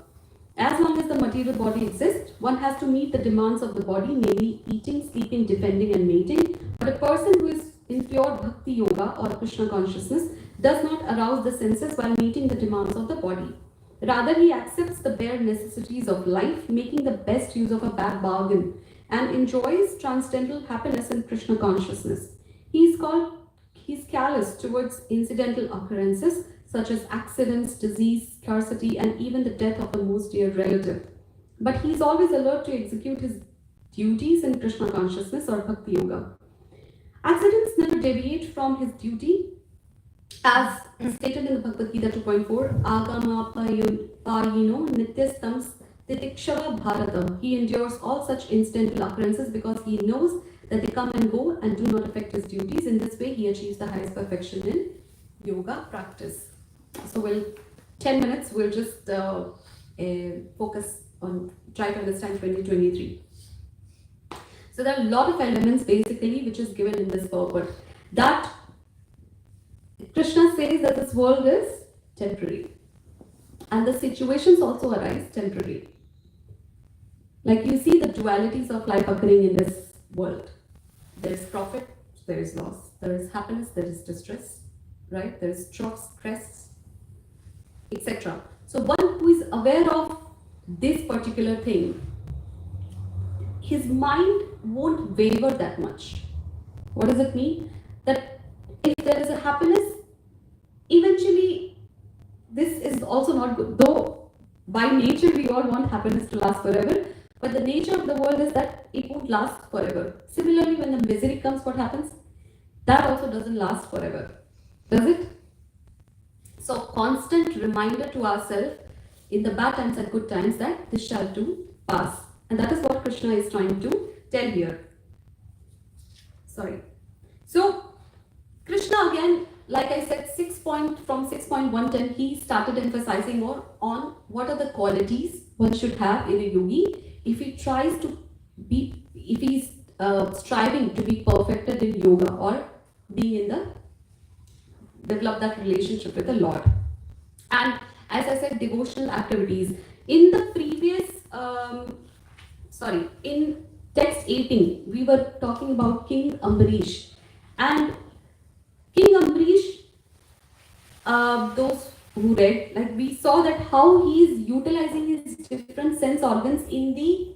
As long as the material body exists, one has to meet the demands of the body, namely eating, sleeping, defending and mating. But a person who is in pure Bhakti Yoga or Krishna consciousness does not arouse the senses while meeting the demands of the body. Rather, he accepts the bare necessities of life, making the best use of a bad bargain, and enjoys transcendental happiness in Krishna consciousness. He's callous towards incidental occurrences such as accidents, disease, scarcity, and even the death of the most dear relative. But he is always alert to execute his duties in Krishna consciousness or Bhakti Yoga. Accidents never deviate from his duty, as stated in the Bhagavad Gita 2.4, Agama Payino Nityastams Titikshava Bharata. He endures all such incidental occurrences because he knows that they come and go and do not affect his duties. In this way, he achieves the highest perfection in yoga practice. So 10 minutes, we'll just focus on, try to understand 2023. So there are a lot of elements basically which is given in this purport. That Krishna says that this world is temporary. And the situations also arise temporary. Like you see the dualities of life occurring in this world. There is profit, there is loss. There is happiness, there is distress. Right? There is troughs, crests, etc. So one who is aware of this particular thing, his mind won't waver that much. What does it mean? That if there is a happiness, eventually this is also not good. Though by nature we all want happiness to last forever, but the nature of the world is that it won't last forever. Similarly, when the misery comes, what happens? That also doesn't last forever. Does it? So constant reminder to ourselves in the bad times and good times that this shall too pass. And that is what Krishna is trying to tell here. Sorry. So Krishna again, like I said, from 6.110, he started emphasizing more on what are the qualities one should have in a yogi if he tries to be, if he's striving to be perfected in yoga or being in the develop that relationship with the Lord. And as I said, devotional activities. In the previous, in text 18, we were talking about King Ambarish. And King Ambarish, those who read, like we saw that how he is utilizing his different sense organs in the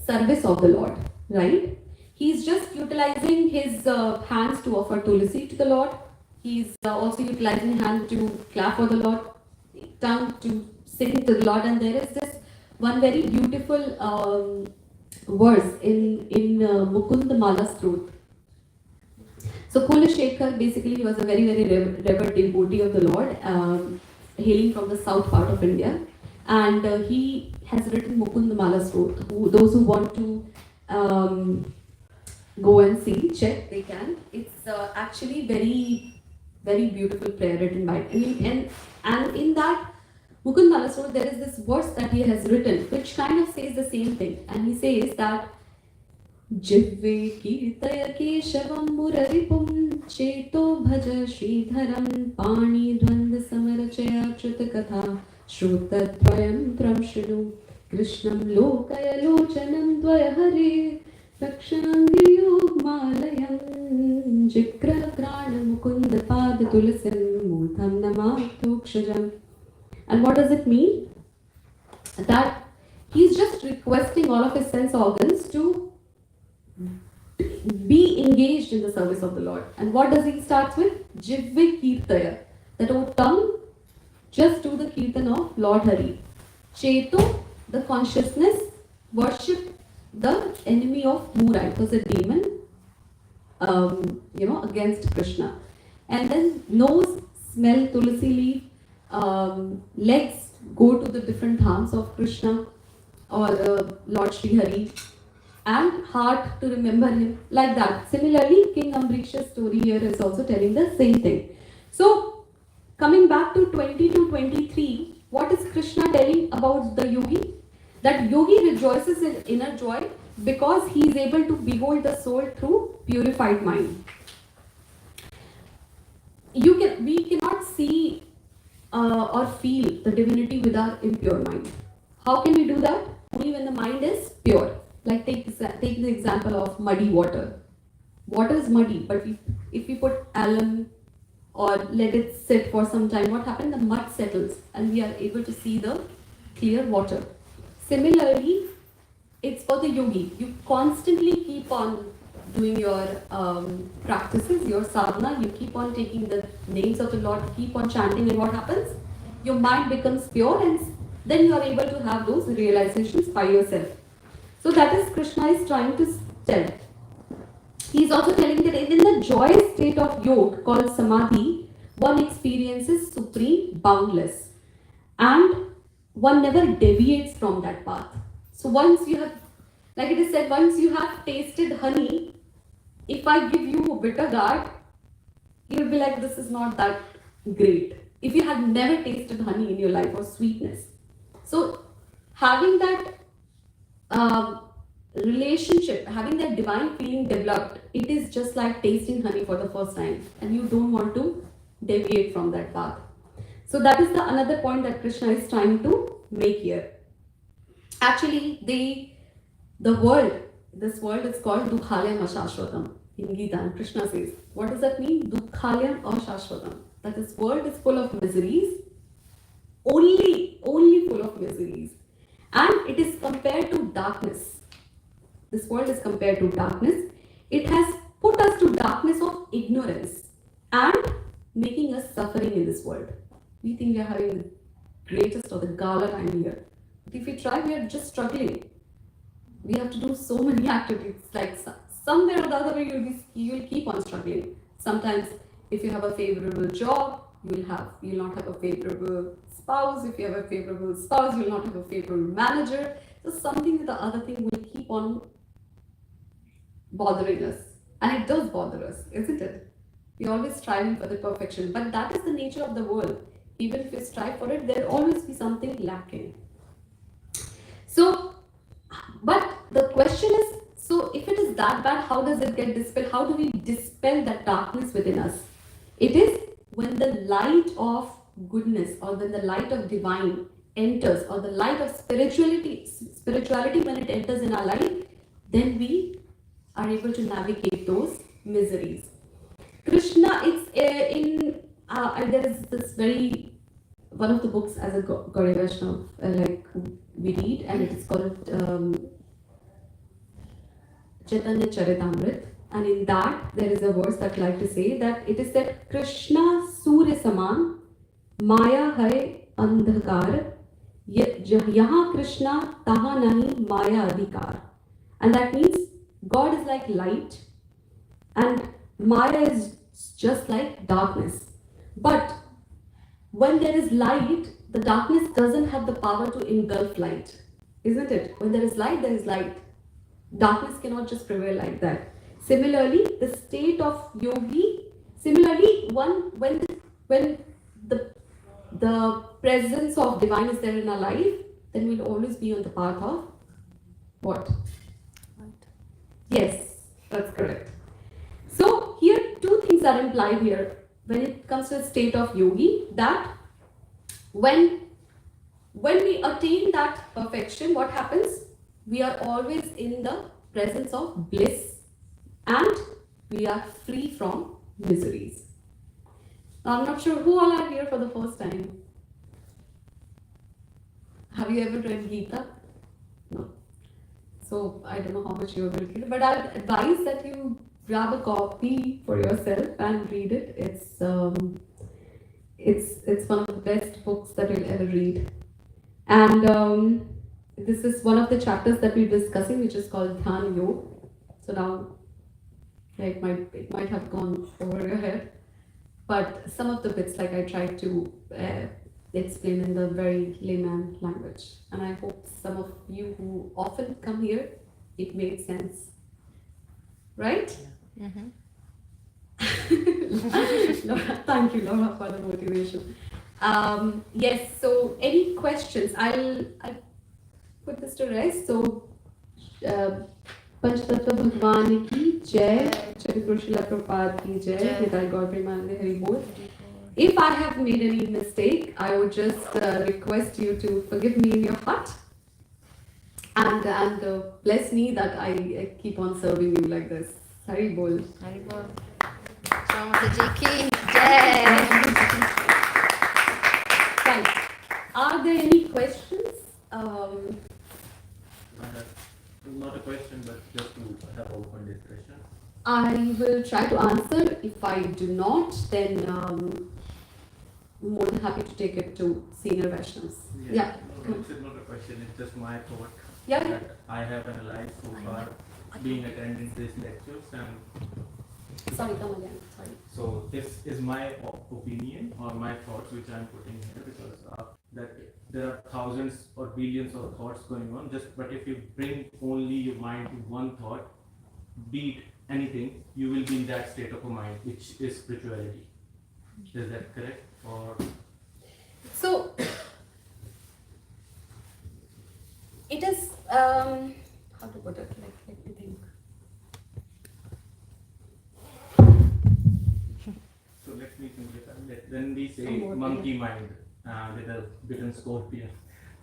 service of the Lord, right? He's just utilizing his hands to offer tulsi to the Lord. He's also utilizing hand to clap for the Lord. tongue to sing to the Lord. And there is this one very beautiful verse in Mukund Mala's throat. So Kulashekar, basically, he was a very, very revered devotee of the Lord, hailing from the south part of India. And he has written Mukund Mala's throat. Those who want to go and see, check, they can. It's actually very, very beautiful prayer written by him. And in that Mukund Mala's throat, there is this verse that he has written, which kind of says the same thing. And he says that जिह्वे कीर्तय केशवं मुररिपुं चेतो भज श्रीधरं पाणिद्वन्द्वसमरचयाच्युतकथा श्रोतद्वयं त्वं शृणु कृष्णं लोकय लोचनं द्वयहरे रक्षाङ्गियोगमालयं जिग्रघ्राणमुकुन्दपादतुलसीं मूर्धं नमातोक्षजम्. And what does it mean? That he's just requesting all of his sense organs to be engaged in the service of the Lord. And what does he start with? Jivve Kirtaya. That our tongue, just do the Kirtan of Lord Hari. Cheto, the consciousness, worship the enemy of Mura. It was a demon, against Krishna. And then nose, smell tulsi leaf, legs, go to the different dhams of Krishna or Lord Sri Hari. And heart to remember him, like that. Similarly, King Ambrish's story here is also telling the same thing. So, coming back to 20 to 23, what is Krishna telling about the yogi? That yogi rejoices in inner joy because he is able to behold the soul through purified mind. We cannot see or feel the divinity with our impure mind. How can we do that? Only when the mind is pure. Like take the example of muddy water. Water is muddy, but if we put alum or let it sit for some time, what happens? The mud settles and we are able to see the clear water. Similarly, it's for the yogi. You constantly keep on doing your practices, your sadhana, you keep on taking the names of the Lord, keep on chanting, and what happens? Your mind becomes pure and then you are able to have those realizations by yourself. So that is Krishna is trying to tell. He is also telling that in the joyous state of yoga called samadhi, one experiences supreme boundless and one never deviates from that path. So once you have, like it is said, once you have tasted honey, if I give you bitter gourd, you will be like, this is not that great. If you have never tasted honey in your life or sweetness. So having that relationship, having that divine feeling developed, it is just like tasting honey for the first time and you don't want to deviate from that path. So that is the another point that Krishna is trying to make here. Actually, this world is called Dukhalayam Ashashvatam in Gita, and Krishna says, what does that mean? Dukhalayam Ashashvatam. That this world is full of miseries, only full of miseries. And it is compared to darkness. This world is compared to darkness. It has put us to darkness of ignorance and making us suffering in this world. We think we are having the greatest or the gala time here. But if we try, we are just struggling. We have to do so many activities. Like somewhere or the other way, you will keep on struggling. Sometimes, if you have a favorable job, you will not have a favorable spouse. If you have a favorable spouse, you will not have a favorable manager. So something or the other thing will keep on bothering us. And it does bother us, isn't it? We're always striving for the perfection. But that is the nature of the world. Even if you strive for it, there will always be something lacking. So, but the question is, so if it is that bad, how does it get dispelled? How do we dispel that darkness within us? It is when the light of goodness or when the light of divine enters, or the light of spirituality when it enters in our life, then we are able to navigate those miseries. Krishna, there is this one of the books as a Gaudiya Vaishnava, like we read, and it is called Chaitanya Charitamrita. And in that, there is a verse that I like to say that it is that Krishna Surya Saman, Maya Hai अंधकार, यहाँ कृष्णा तहाँ नहीं माया अधिकार. And that means God is like light and Maya is just like darkness. But when there is light, the darkness doesn't have the power to engulf light, isn't it? When there is light, there is light. Darkness cannot just prevail like that. Similarly, the state of yogi, when the presence of divine is there in our life, then we'll always be on the path of what? Right. Yes, that's correct. So here two things are implied here when it comes to the state of yogi, that when we attain that perfection, what happens? We are always in the presence of bliss and we are free from miseries. Now, I'm not sure who all are here for the first time. Have you ever read Gita? No. So I don't know how much you have read, but I'd advise that you grab a copy for yourself and read it. It's one of the best books that you'll ever read. And this is one of the chapters that we're discussing, which is called Dhyan Yoga. So now, it might have gone over your head, but some of the bits, like I tried to explain in the very layman language, and I hope some of you who often come here, it made sense, right? Mm-hmm. Laura, thank you, Laura, for the motivation. Yes. So, any questions? I'll put this to rest. So, Panchatattva Bhagwan ki jai, Jagaguru Srila Prabhupada ki jai, Hridaya Gaur Premanande Hari Bol. If I have made any mistake, I would just request you to forgive me in your heart and bless me that I keep on serving you like this. Hari Bol. Hari Bol. Swamiji ki jai. Right. Are there any questions? Not a question, but just to have open discussion. I will try to answer. If I do not, then more than happy to take it to senior Vaishnavas. Yeah. No, it's not a question, it's just my thought Yeah. that I have analyzed so far being attending these lectures, and Sorry, come again. Sorry. so this is my opinion or my thoughts which I am putting here, because that there are thousands or billions of thoughts going on, but if you bring only your mind to one thought, be it anything, you will be in that state of a mind, which is spirituality. Is that correct? Or So, it is, how to put it, let me think. so let me think it. Then we say Somewhat, monkey mind with a bitten scorpion.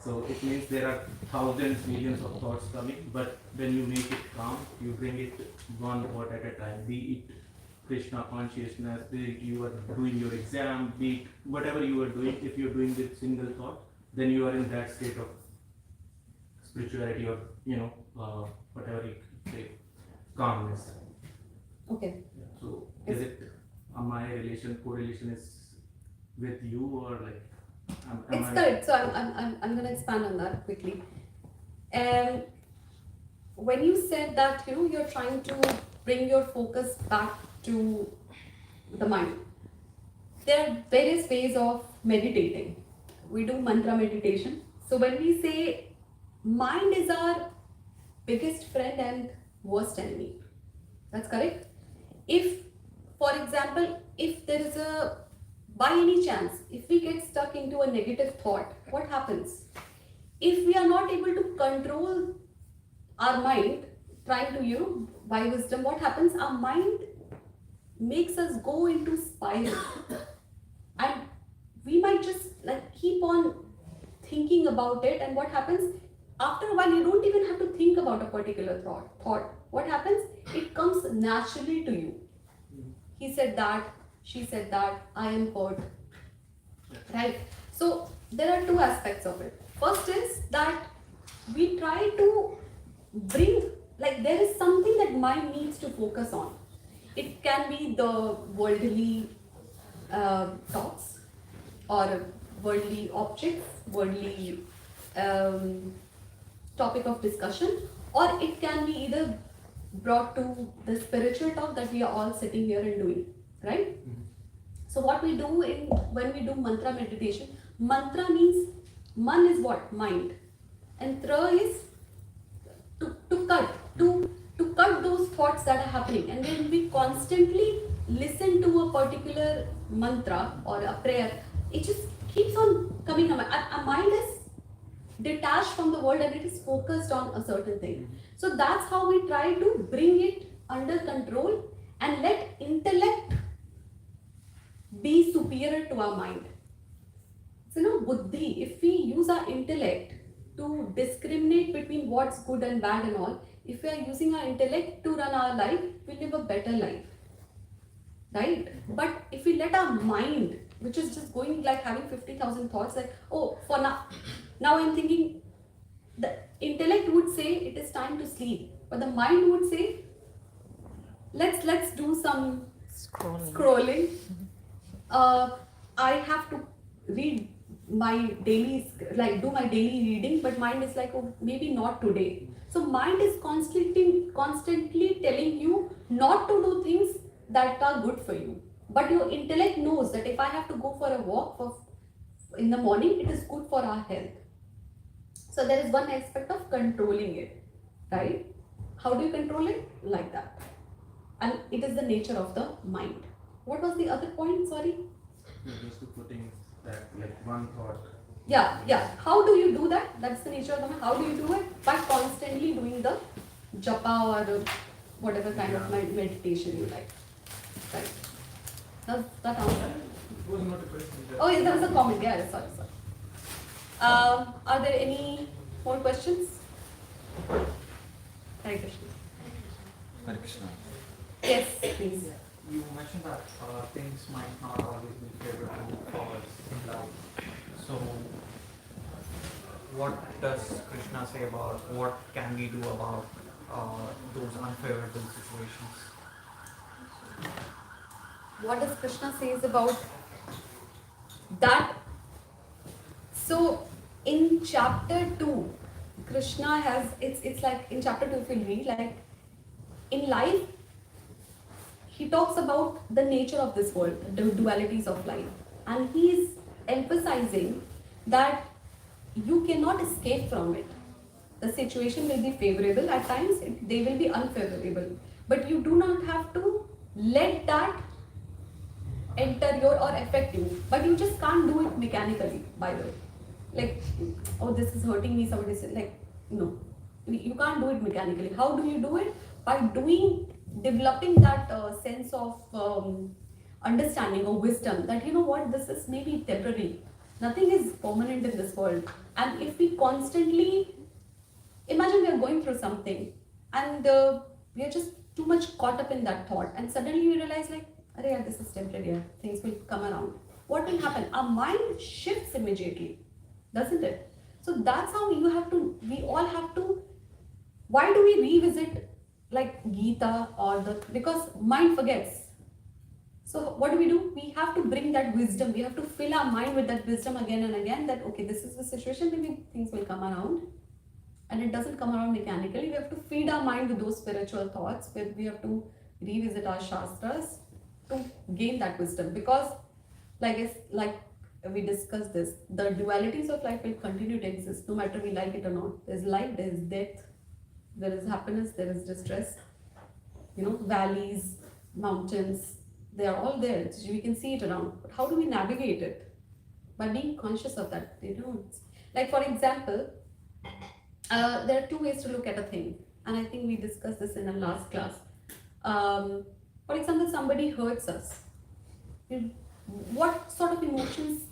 So it means there are thousands, millions of thoughts coming, but when you make it calm, you bring it one thought at a time, be it Krishna consciousness, be it you are doing your exam, be it whatever you are doing, if you are doing with single thought, then you are in that state of spirituality or, whatever you say, calmness. Okay. So is it my correlation is with you, or like It's correct. So I'm going to expand on that quickly. When you said that you're trying to bring your focus back to the mind, there are various ways of meditating. We do mantra meditation. So when we say mind is our biggest friend and worst enemy, that's correct. If, for example, if there is by any chance, if we get stuck into a negative thought, what happens? If we are not able to control our mind, trying to, by wisdom, what happens? Our mind makes us go into spiral. And we might just keep on thinking about it, and what happens? After a while, you don't even have to think about a particular thought. What happens? It comes naturally to you. He said that, she said that, I am hurt. Right? So there are two aspects of it. First is that we try to bring, there is something that mind needs to focus on. It can be the worldly thoughts or worldly objects, worldly topic of discussion, or it can be either brought to the spiritual talk that we are all sitting here and doing, right? So what we do when we do mantra meditation, mantra means man is what? Mind. And tra is to cut those thoughts that are happening. And when we constantly listen to a particular mantra or a prayer, it just keeps on coming. Our mind is detached from the world and it is focused on a certain thing. So that's how we try to bring it under control and let intellect be superior to our mind. So, buddhi, if we use our intellect to discriminate between what's good and bad and all, if we are using our intellect to run our life, we'll live a better life. Right? But if we let our mind, which is just going like having 50,000 thoughts, like, oh, for now I'm thinking, the intellect would say it is time to sleep, but the mind would say, let's do some scrolling. I have to read my daily, like do my daily reading, but mind is like, oh, maybe not today. So mind is constantly telling you not to do things that are good for you. But your intellect knows that if I have to go for a walk in the morning, it is good for our health. So there is one aspect of controlling it, right? How do you control it? Like that. And it is the nature of the mind. What was the other point? Sorry? Just to putting that like one thought. Yeah. How do you do that? That's the nature of the mind. How do you do it? By constantly doing the japa or whatever kind of meditation you like. Right. Does that answer? It was not a question. Oh, yeah, there was a comment. Yeah, sorry. Are there any more questions? Hare Krishna. Hare Krishna. Yes, please. You mentioned that things might not always be favorable for us in life. So, what does Krishna say about what can we do about those unfavorable situations? What does Krishna says about that? So, in chapter 2, Krishna has, it's like in chapter 2, if you read, like in life, he talks about the nature of this world, the dualities of life. And he is emphasizing that you cannot escape from it. The situation will be favorable at times, they will be unfavorable. But you do not have to let that enter your or affect you. But you just can't do it mechanically, by the way. Like, oh, this is hurting me, somebody said, like, no. You can't do it mechanically. How do you do it? By developing that sense of understanding or wisdom that, you know what, this is maybe temporary. Nothing is permanent in this world. And if we constantly, imagine we are going through something and we are just too much caught up in that thought, and suddenly you realize like, yeah, this is temporary, things will come around. What will happen? Our mind shifts immediately, doesn't it? So that's how we all have to, why do we revisit like Gita because mind forgets. So what do? We have to bring that wisdom, we have to fill our mind with that wisdom again and again that, okay, this is the situation, maybe things will come around. And it doesn't come around mechanically. We have to feed our mind with those spiritual thoughts, where we have to revisit our shastras to gain that wisdom. Because like we discussed this, the dualities of life will continue to exist no matter we like it or not. There's life, there is death, there is happiness, there is distress, valleys, mountains, they are all there. We can see it around. But how do we navigate it? By being conscious of that. Like for example, there are two ways to look at a thing, and I think we discussed this in the last class. For example, somebody hurts us. What sort of emotions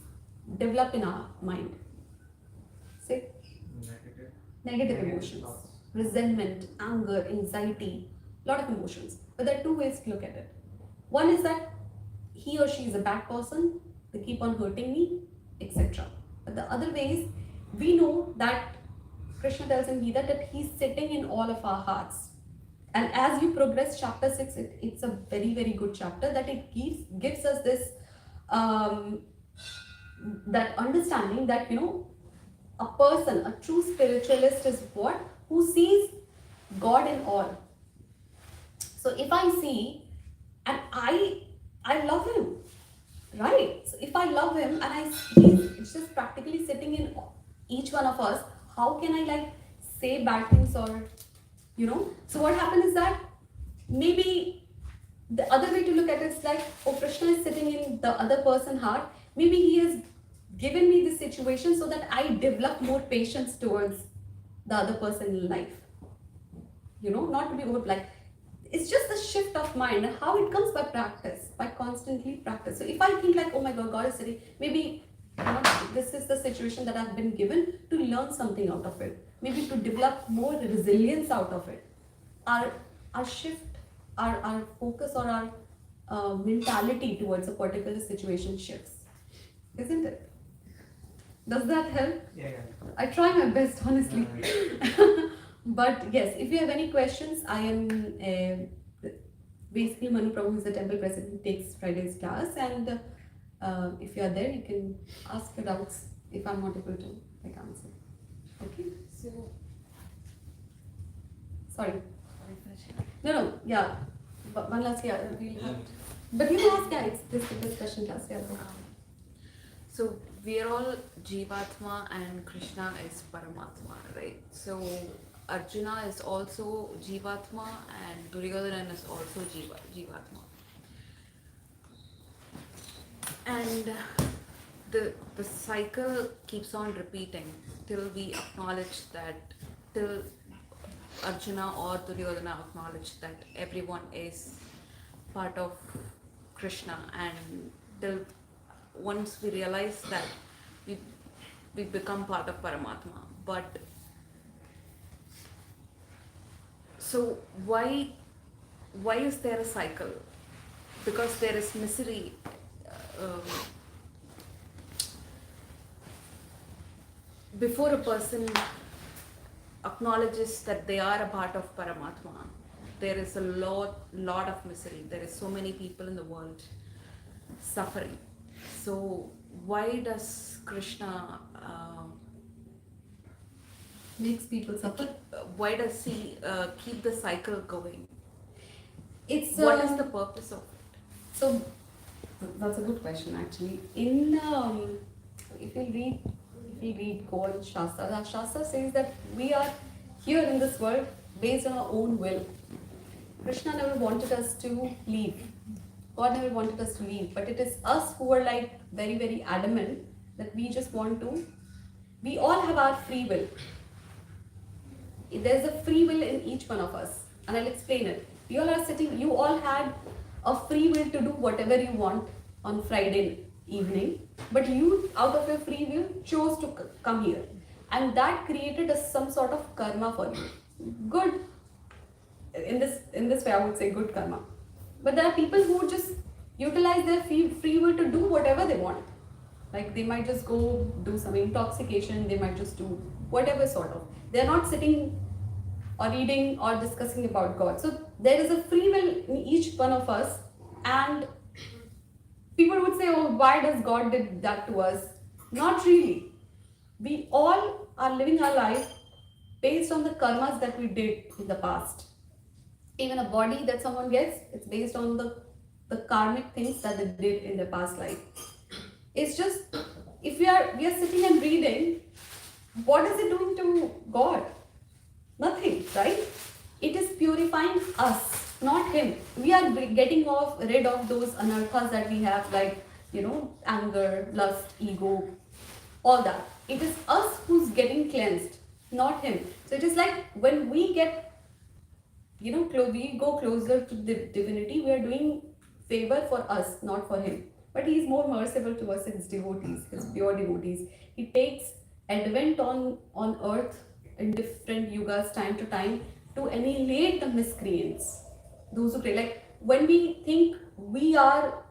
develop in our mind? Say? Negative emotions. Resentment, anger, anxiety, a lot of emotions. But there are two ways to look at it. One is that he or she is a bad person, they keep on hurting me, etc. But the other way is, we know that Krishna tells in Gita that he's sitting in all of our hearts. And as you progress chapter 6, it's a very, very good chapter, that it gives us this that understanding that, a person, a true spiritualist is what? Who sees God in all. So if I see and I love him, right? So if I love him and it's just practically sitting in each one of us, how can I like say bad things or, So what happens is that maybe the other way to look at it is like, oh, Krishna is sitting in the other person's heart. Maybe he has given me this situation so that I develop more patience towards the other person in life. Not to be over like, it's just the shift of mind. How it comes by practice, by constantly practice. So if I think like, oh my God, God is sitting, maybe this is the situation that I've been given to learn something out of it. Maybe to develop more resilience out of it. Our shift, our focus or our mentality towards a particular situation shifts, isn't it? Does that help? Yeah. I try my best, honestly. Yeah. But yes, if you have any questions, I am basically Manu Prabhu is the temple president who takes Friday's class, and if you are there, you can ask your doubts if I'm not able to answer. Okay. So, Sorry. No, yeah. But one last, yeah, we'll have. But you ask, yeah, it's this discussion class, yeah. So we are all Jivatma and Krishna is Paramatma, right? So Arjuna is also Jivatma and Duryodhana is also Jivatma. And the cycle keeps on repeating till we acknowledge that, till Arjuna or Duryodhana acknowledge that everyone is part of Krishna, and till once we realize that we become part of Paramatma. But so why is there a cycle? Because there is misery. Before a person acknowledges that they are a part of Paramatma, there is a lot of misery. There is so many people in the world suffering. So why does Krishna Makes people suffer? Why does he keep the cycle going? It's What is the purpose of it? So that's a good question actually. In if you read God Shastra, the Shastra says that we are here in this world based on our own will. Krishna never wanted us to leave. God never wanted us to leave, but it is us who are like very, very adamant that we just want to. We all have our free will. There's a free will in each one of us, and I'll explain it. You all are sitting, you all had a free will to do whatever you want on Friday evening, but you, out of your free will, chose to come here, and that created some sort of karma for you. Good. In this way, I would say good karma. But there are people who just utilize their free will to do whatever they want. Like they might just go do some intoxication, they might just do whatever sort of. They're not sitting or reading or discussing about God. So there is a free will in each one of us, and people would say, oh, why does God did that to us? Not really. We all are living our life based on the karmas that we did in the past. Even a body that someone gets, it's based on the karmic things that they did in their past life. It's just, if we are sitting and reading, what is it doing to God? Nothing, right? It is purifying us, not him. We are getting rid of those anarthas that we have, like, anger, lust, ego, all that. It is us who's getting cleansed, not him. So it is like when we get, we go closer to the divinity, we are doing favor for us, not for him. But he is more merciful to us, his devotees, his pure devotees. He takes advent on earth in different yugas, time to time, to annihilate the miscreants, those who pray. Like when we think we are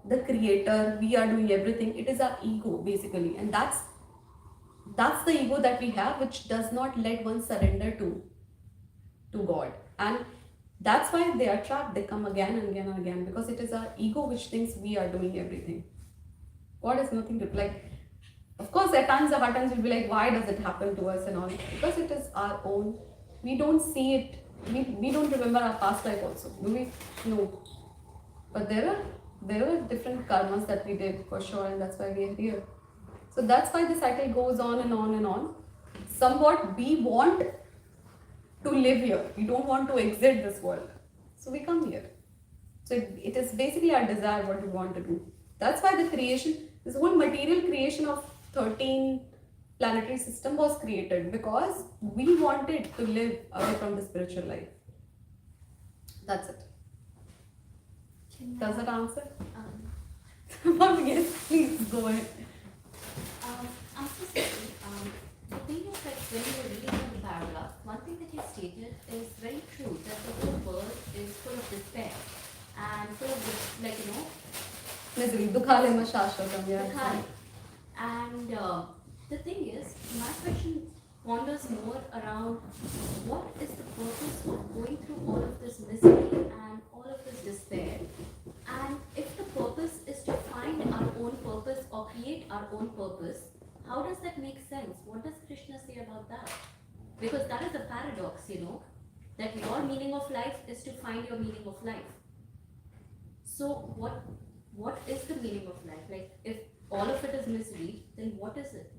the creator, we are doing everything, it is our ego basically, and that's the ego that we have, which does not let one surrender to God, and that's why they are trapped. They come again and again and again, because it is our ego which thinks we are doing everything. God is nothing to like. Of course, at times the hard times will be like, why does it happen to us and all? Because it is our own. We don't see it. We don't remember our past life also. Do we? No. But there are different karmas that we did for sure, and that's why we are here. So that's why the cycle goes on and on and on. Somewhat we want to live here. We don't want to exit this world. So we come here. So it is basically our desire what we want to do. That's why the creation, this whole material creation of 13 planetary system was created, because we wanted to live away from the spiritual life. That's it. Does that answer? Yes, please go ahead. I'm so sorry. The thing is that when you were reading from the paragraph, one thing that you stated is very true, that the whole world is full of despair and full of, Misery, dukhalema shashvatam, yeah. Dukkha. And the thing is, my question wanders more around what is the purpose of going through all of this misery and all of this despair, and if the purpose is to find our own purpose or create our own purpose, how does that make sense? What does Krishna say about that? Because that is a paradox, that your meaning of life is to find your meaning of life. So what is the meaning of life? Like, if all of it is misery, then what is it?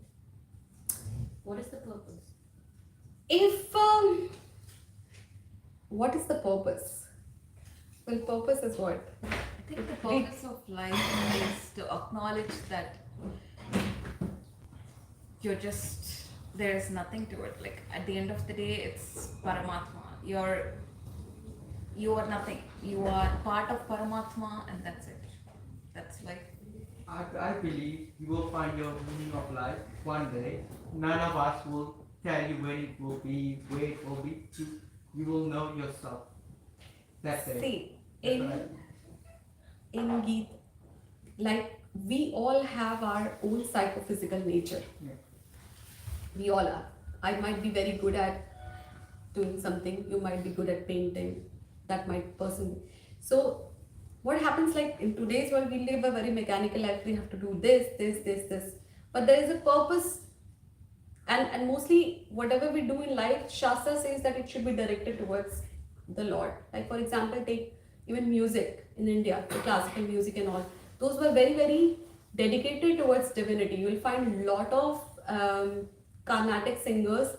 What is the purpose? If what is the purpose? Well, purpose is what? I think the purpose of life is to acknowledge that there is nothing to it. Like at the end of the day, it's Paramatma. You are nothing. You are part of Paramatma, and that's it. That's life. I believe you will find your meaning of life one day. None of us will tell you when it will be, where it will be. You will know yourself. That's it. See, in Geet, like we all have our own psychophysical nature. Yeah. We all are. I might be very good at doing something. You might be good at painting. That might person. So what happens, like in today's world, we live a very mechanical life. We have to do this. But there is a purpose, and mostly whatever we do in life, Shastra says that it should be directed towards the Lord. Like for example, take even music in India, the classical music and all. Those were very, very dedicated towards divinity. You will find a lot of Carnatic singers,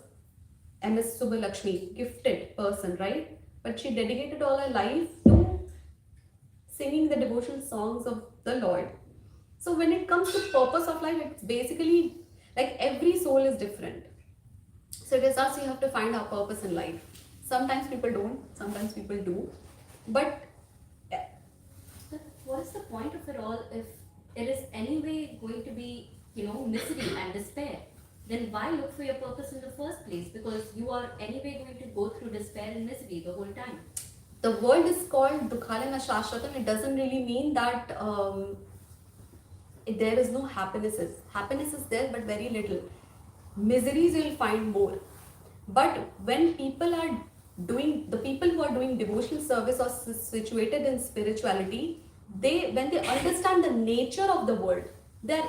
M.S. Subbalakshmi, gifted person, right? But she dedicated all her life to singing the devotional songs of the Lord. So when it comes to purpose of life, it's basically like every soul is different. So it is us, you have to find our purpose in life. Sometimes people don't, sometimes people do. But what is the point of it all if it is anyway going to be, misery and despair? Then why look for your purpose in the first place? Because you are anyway going to go through despair and misery the whole time. The world is called Dukhalena Shashvatam. It doesn't really mean that there is no happinesses. Happiness is there, but very little. Miseries you'll find more. But when people the people who are doing devotional service or situated in spirituality, when they understand the nature of the world, they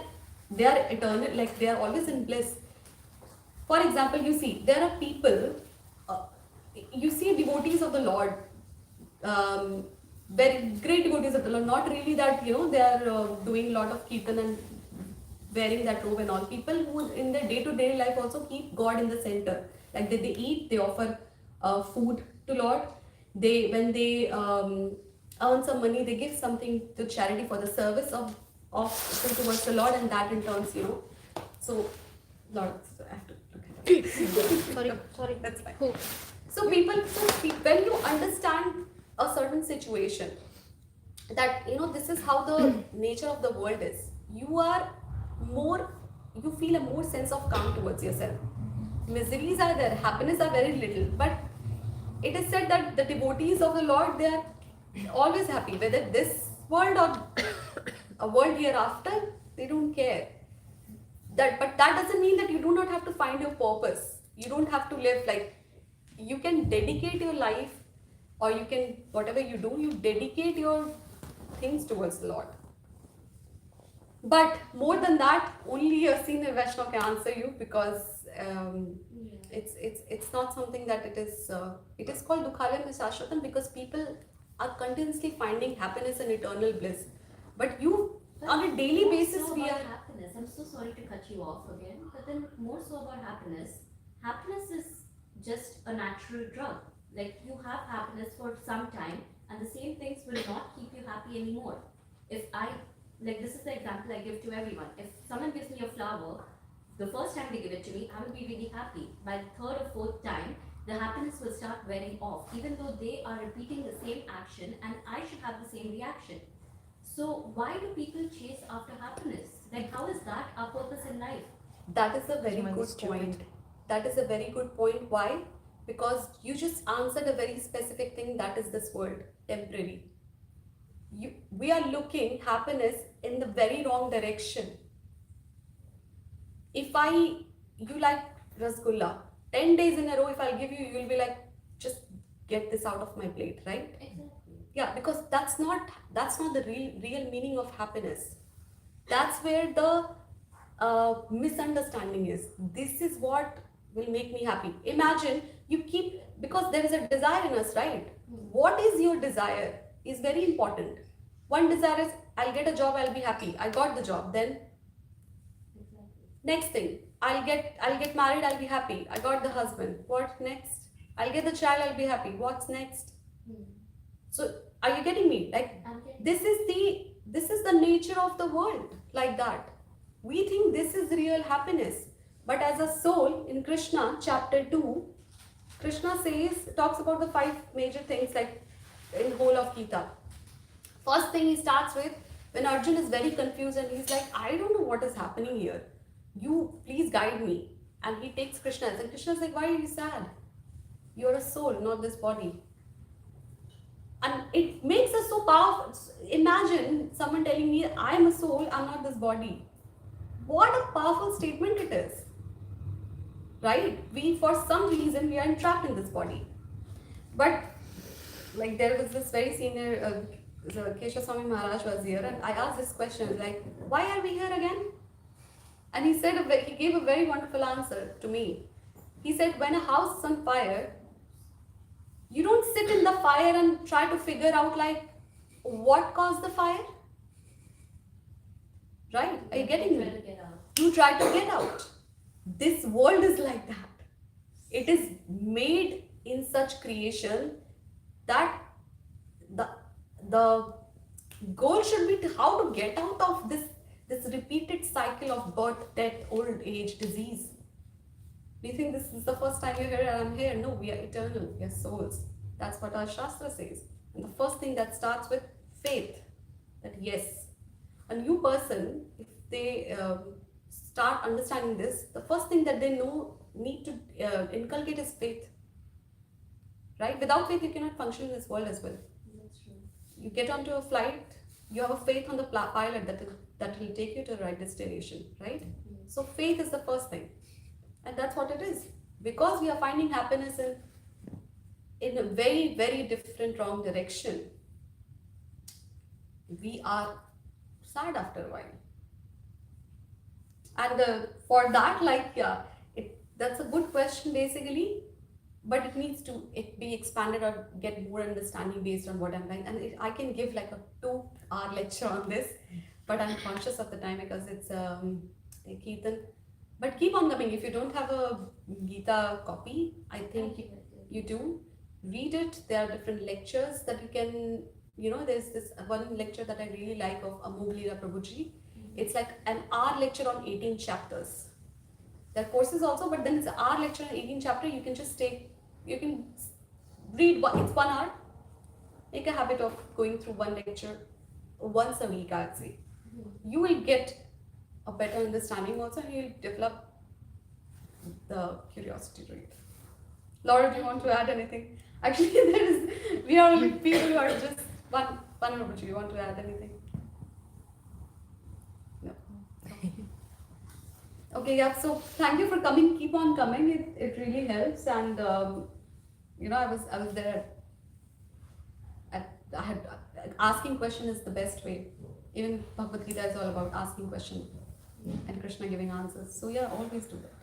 are eternal, like they are always in bliss. For example, you see, there are people, you see devotees of the Lord, very great devotees of the Lord, not really that, they are doing a lot of Kirtan and wearing that robe and all. People who in their day-to-day life also keep God in the center. Like they eat, they offer food to Lord. When they earn some money, they give something to charity for the service of towards the Lord, and that in turns, So, Lord, I have to look at it. Sorry. That's fine. Cool. So when you understand a certain situation, that this is how the nature of the world is, you feel a more sense of calm towards yourself. Miseries are there, happiness are very little, but it is said that the devotees of the Lord, they are always happy, whether this world or a world hereafter, they don't care. But that doesn't mean that you do not have to find your purpose. You don't have to live like, you can dedicate your life, or you can, whatever you do, you dedicate your things towards the Lord. But more than that, only a senior Vaishnava can answer you, because it's not something that it is called Dukhalaya Shashwatam, because people are continuously finding happiness and eternal bliss. But you, on a daily more basis, so we about are. happiness. I'm so sorry to cut you off again, but then more so about happiness. Happiness is just a natural drug. Like you have happiness for some time, and the same things will not keep you happy anymore. If I like this is the example I give to everyone. If someone gives me a flower, the first time they give it to me, I will be really happy. By the third or fourth time, the happiness will start wearing off, even though they are repeating the same action and I should have the same reaction. So why do people chase after happiness? Like how is that our purpose in life? That is a very Humans good stupid. point. That is a very good point. Why? Because you just answered a very specific thing, that is this world, temporary. We are looking happiness in the very wrong direction. If you like rasgulla, 10 days in a row, if I'll give you, you'll be like, just get this out of my plate, right? Exactly. Yeah, because that's not the real meaning of happiness. That's where the misunderstanding is. This is what will make me happy. Imagine you keep, because there is a desire in us, right? What is your desire is very important. One desire is, I'll get a job, I'll be happy. I got the job. Then Exactly. next thing, I'll get married, I'll be happy. I got the husband. What next? I'll get the child, I'll be happy. What's next? So are you getting me? Like I'm getting this is the nature of the world, like that. We think this is real happiness. But as a soul, in Krishna, chapter 2, Krishna talks about the 5 major things, like in whole of Gita. First thing he starts with, when Arjun is very confused and he's like, I don't know what is happening here. You please guide me. And he takes Krishna, and Krishna's like, why are you sad? You're a soul, not this body. And it makes us so powerful. Imagine someone telling me, I am a soul, I'm not this body. What a powerful statement it is. Right? We, for some reason, we are entrapped in this body. But, like, there was this very senior, Kesha Swami Maharaj was here, and I asked this question, like, why are we here again? And he gave a very wonderful answer to me. He said, when a house is on fire, you don't sit in the fire and try to figure out, like, what caused the fire? Right? Are you getting me? You try to get out. This world is like that. It is made in such creation that the goal should be how to get out of this repeated cycle of birth, death, old age, disease. Do you think this is the first time you're here and I'm here? No, we are eternal. We are souls. That's what our Shastra says. And the first thing that starts with faith. That yes, a new person, if they start understanding this, the first thing that they need to inculcate is faith. Right? Without faith, you cannot function in this world as well. That's true. You get onto a flight, you have a faith on the pilot that will take you to the right destination, right? So faith is the first thing. And that's what it is. Because we are finding happiness in a very, very different wrong direction, we are sad after a while. And for that, like, yeah, that's a good question basically, but it needs to be expanded or get more understanding based on what I'm doing. And I can give like a 2-hour lecture on this, but I'm conscious of the time because it's a Kirtan. But keep on coming. If you don't have a Gita copy, I think you do. Read it. There are different lectures that you can, there's this one lecture that I really like of Amoglira Prabhuji. It's like an hour lecture on 18 chapters. There are courses also, but then it's an hour lecture on 18 chapters. You can just you can read, it's 1 hour. Make a habit of going through one lecture once a week, I'd say. You will get a better understanding also, and you'll develop the curiosity to it. Laura, do you want to add anything? Actually, we are only people who are just one opportunity. You want to add anything? No. Okay, yeah. So thank you for coming. Keep on coming. It really helps. And I was there. I had asking question is the best way. Even Bhagavad Gita is all about asking questions and Krishna giving answers. So yeah, always do that.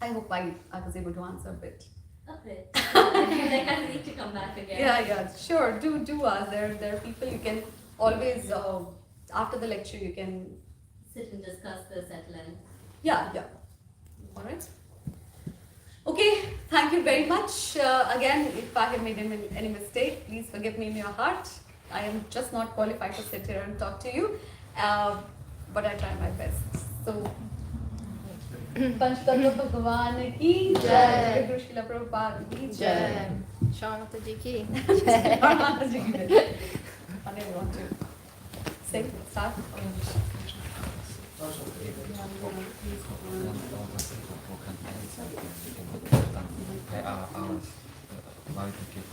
I hope I was able to answer a bit. Okay. I need to come back again. Yeah, sure. Do ask. There are people you can always after the lecture you can Sit and discuss this at length. yeah. All right. Okay. Thank you very much. Again, if I have made any mistake, please forgive me in your heart. I am just not qualified to sit here and talk to you, but I try my best. So. पंचतत्व भगवान की जय, गुरु श्रील प्रभुपाद की जय, Shama Mataji ki. I never want to sing, start. So,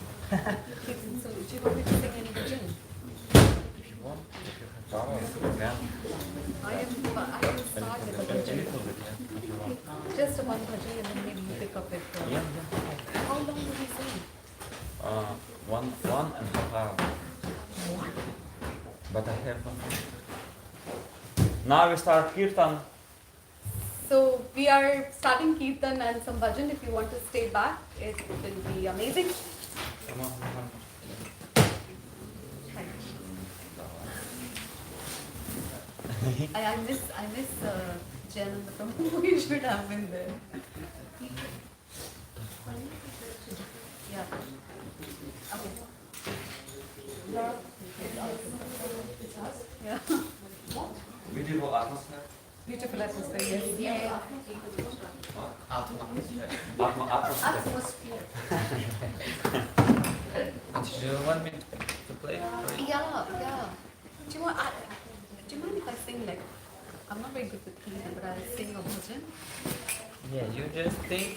do you want me to sing in the gym? If you want, if you have power, you can. I am start with a A bhajan. little bit, yeah, if you want. Just a one bhajan and then maybe you pick up it. Yeah. How long do we sing? One and a half hour. But I have Now we start Kirtan. So we are starting Kirtan and some bhajan. If you want to stay back, it will be amazing. Come on, come on. I miss Jen and the Prabhu. We should have been there. Yeah. Okay. Yeah. Beautiful atmosphere. Beautiful atmosphere. Yes. Yeah. Atmosphere. Atmosphere. Do you want me to play? Yeah. Do you mind if I sing like? I'm not very good with Kirtan, but I'll sing a bhajan. Yeah, you just think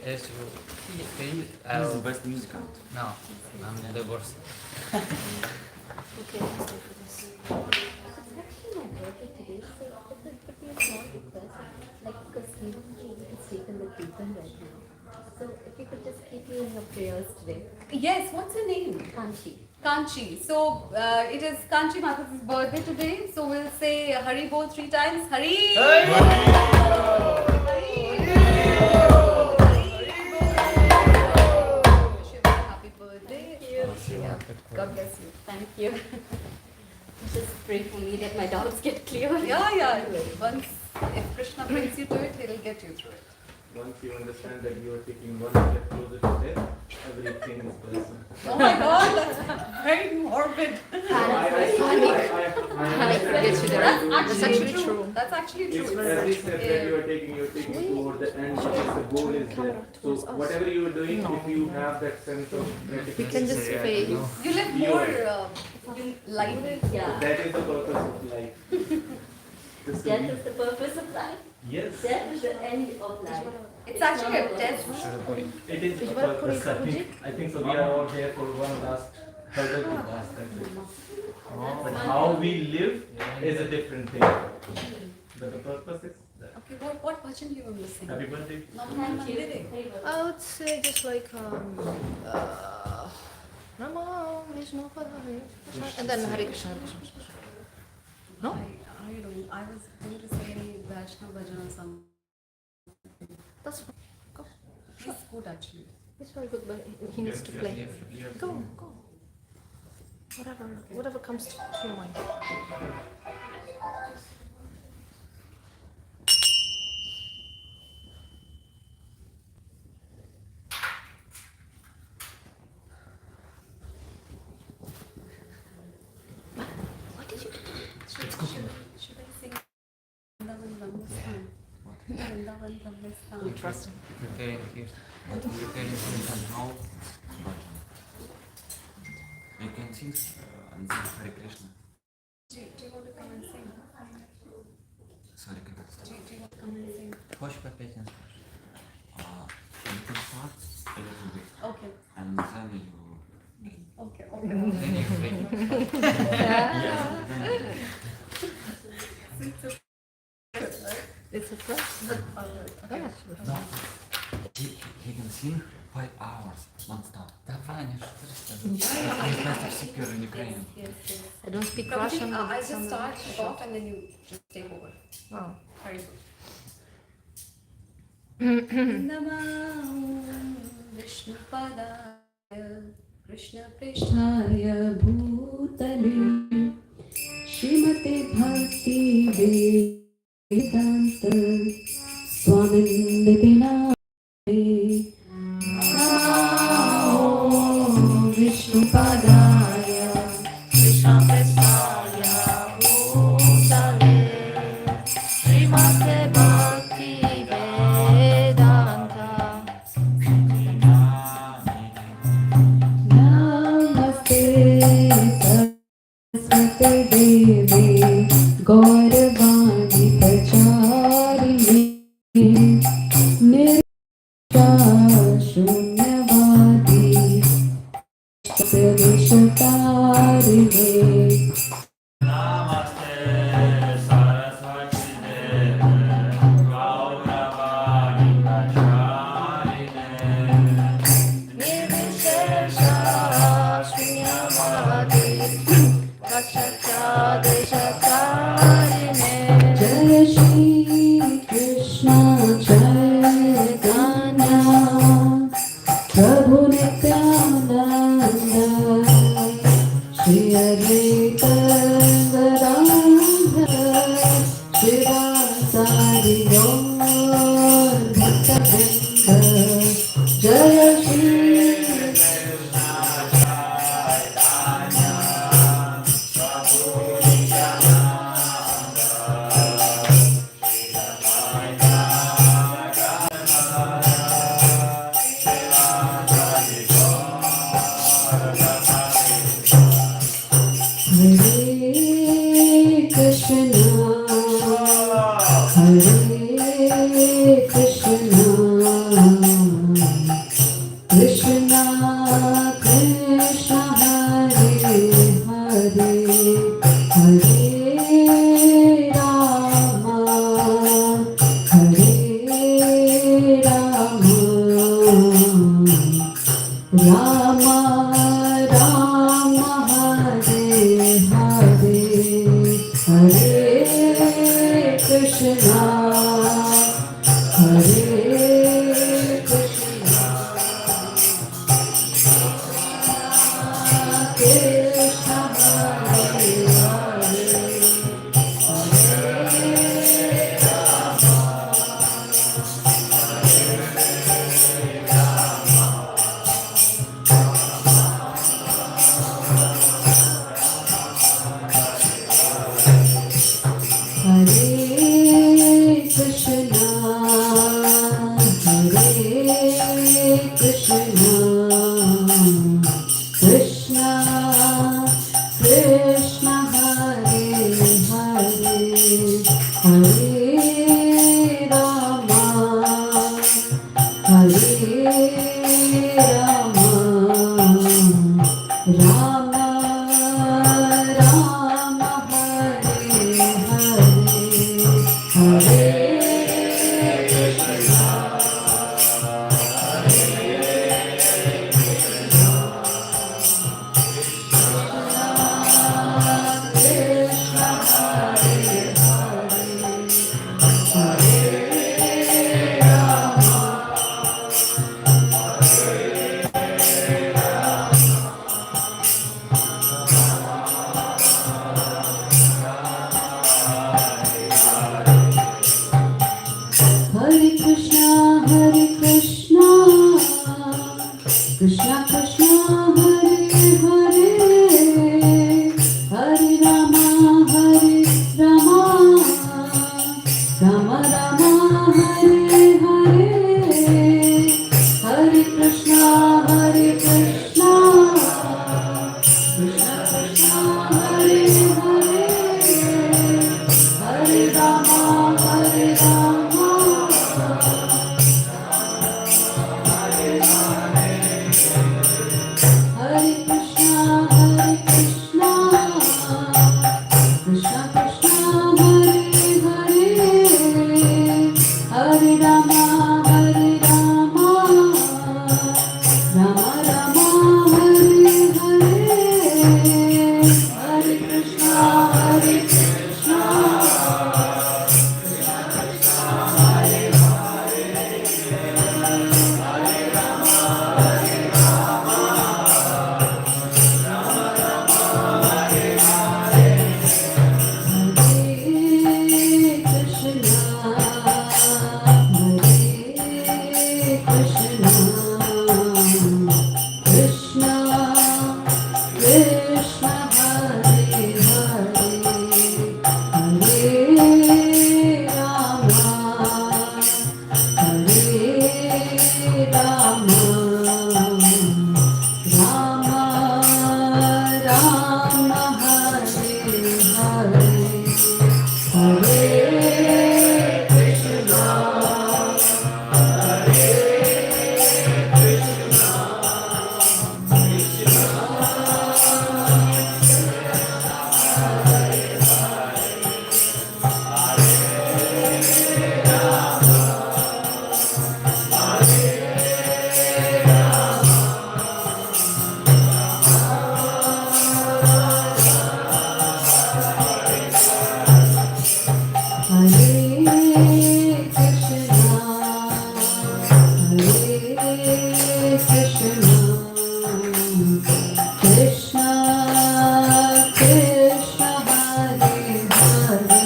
as you think. He's the best musician. No, I'm the worst. Okay, let's go for this. It's actually my birthday today, so it could be a small request. Like, because Stephen is taken the Kirtan right now. So, if you could just keep me in your prayers today. Yes. What's her name? Kanchi. Kanchi. So it is Kanchi Mataji's birthday today. So we'll say Hari Bol 3 times. Hari. Wish you a very happy birthday. Yeah. God bless you. Thank you. Just pray for me that my doubts get clear. Yeah. Once if Krishna brings you to it, he'll get you through it. Once you understand that you are taking one step closer to death, everything is blessed. Oh my God, that's very morbid. That's actually true. That's actually It's true. every step that you are taking toward the end because the goal is there. So whatever you are doing, if you have that sense of gratification, We can just fade. You live more lighter. Yeah. that is the purpose of life. Just to Death be- is the purpose of life. Yes, Death is the end of life. It's actually a not test. it is the purpose. I think so. We are all here for one last hurdle to pass. That's it. But how we live is a different thing. But the purpose is that. Okay, what bhajan you were missing? Happy birthday. Thank you. I would say just like Namo Vishnu Padaya and then Hare Krishna. No? I don't. I was going to say any Vaishnava bhajan or something. That's fine. Go. It's good actually. It's very good, but he needs to play. Go. Whatever comes to your mind. What did you do? Should I sing Vrindavan Brahmastan? Vrindavan Brahmastan. Trust him. Preparing Kirtan. Preparing Kirtan now. You can sing and sing Hare Krishna. Do you want to come and sing? Sorry, can I start? Do you want to come and sing? Хочешь попеть? You can start a little bit Okay. and then you. Okay. Then you play. It's a trust. He can sing 5 hours non-stop. Да, Ваня, что ты It's best to secure in Ukraine. I don't speak Prabhuji, Russian. But I'll it's just some- start off and then you just take over. Oh. Very good. Vishnupadaya Krishna Prishthaya Bhutale Shrimate Bhakti Vedanta Swaminiti Namane Namo Vishnupadaya Krishna Prestaya Bhutale Srimate Bhakti Vedanta Namaste Saraswate Devi Gauravani Pracharini Nirvishashunyavadi Sarveshtarine Namaste Saraswati Deve Gauravani Pracharine Nirvishesha Shunyavadi Vachachadeshatarine Jai Shri Krishna Chaitanya Prabhu Nityananda Shri Advaita Gadadhar Shivasari Gaur Bhaktavrinda Jai Shri Hare Krishna, Hare Krishna, Krishna Krishna, Hare Hare, Hare Rama, Hare Rama. Rama Rama Hare Hare Hare Krishna Hare Krishna Krishna Hare Hare Krishna, Hare Krishna, Krishna Krishna, Hare Hare, Hare Rama, Hare Rama, Rama Rama, Hare Hare, Hare Krishna. Krishna Krishna Hare Hare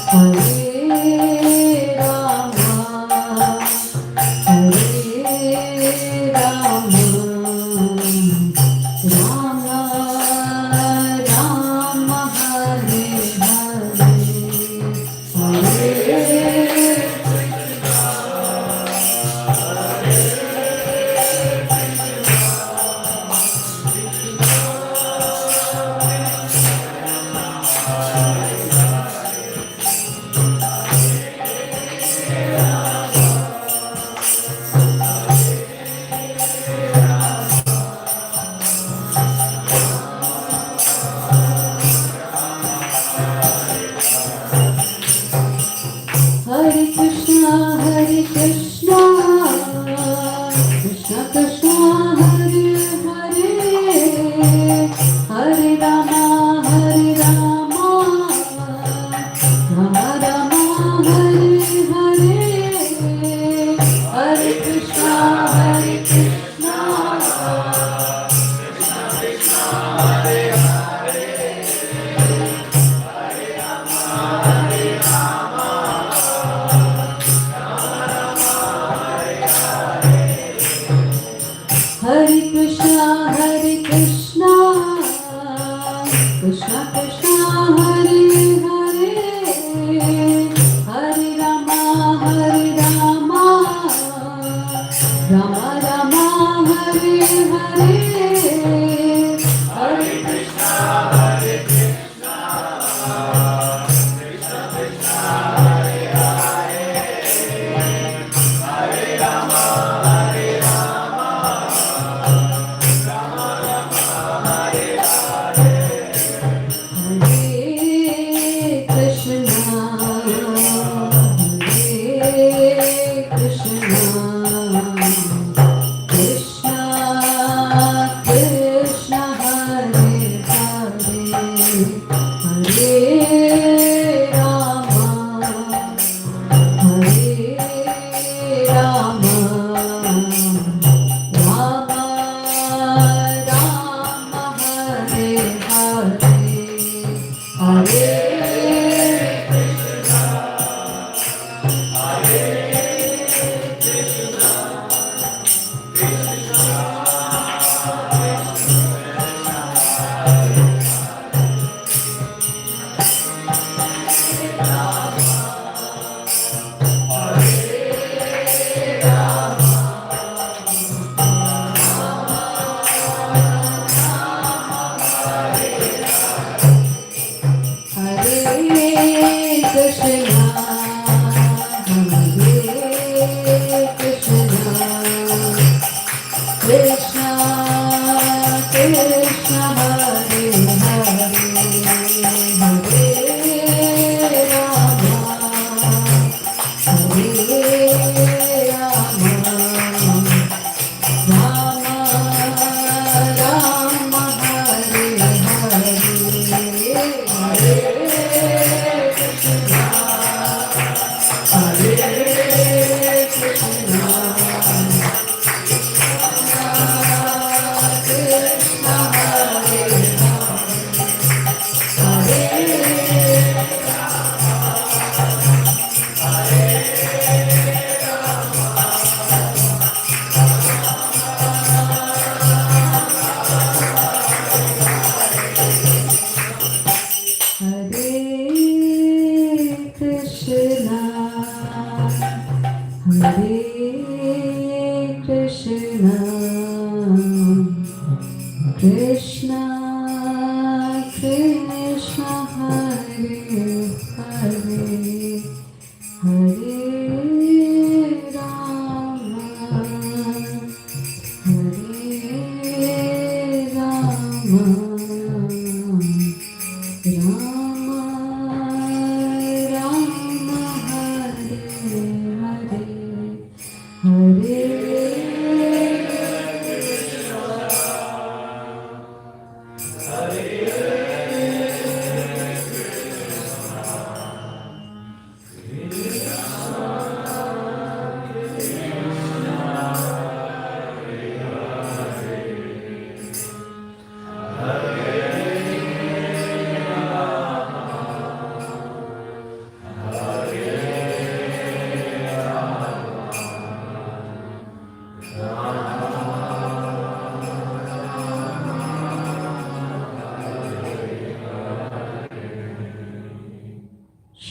Hare Rama Hare Rama Rama Rama Hare Hare Hare Krishna, Hare Krishna, Krishna Krishna, Hare Hare, Hare Rama, Hare Rama, Rama Rama, Hare Hare, Hare Krishna, Hare Krishna. Hare Krishna, Hare Krishna, Krishna Krishna, Hare Hare, Hare Rama, Hare Rama, Rama Rama, Hare Hare, Hare Krishna, Hare Krishna, Krishna Krishna, Hare Hare, Hare Rama, Hare Rama. Hare Krishna, Krishna Krishna, Hare Hare, Hare Rama, Hare Rama, Rama Rama, Hare Hare, Hare Krishna, Hare Krishna, Krishna Hare Krishna, Hare Krishna, Krishna Krishna, Hare Hare, Hare Rama, Hare Rama, Rama Rama, Hare Hare, Hare Krishna, Hare Krishna, Krishna Hare Hare Krishna, Hare Krishna, Krishna Krishna, Hare Hare, Hare Rama, Hare Rama, Rama Rama, Hare Hare, Hare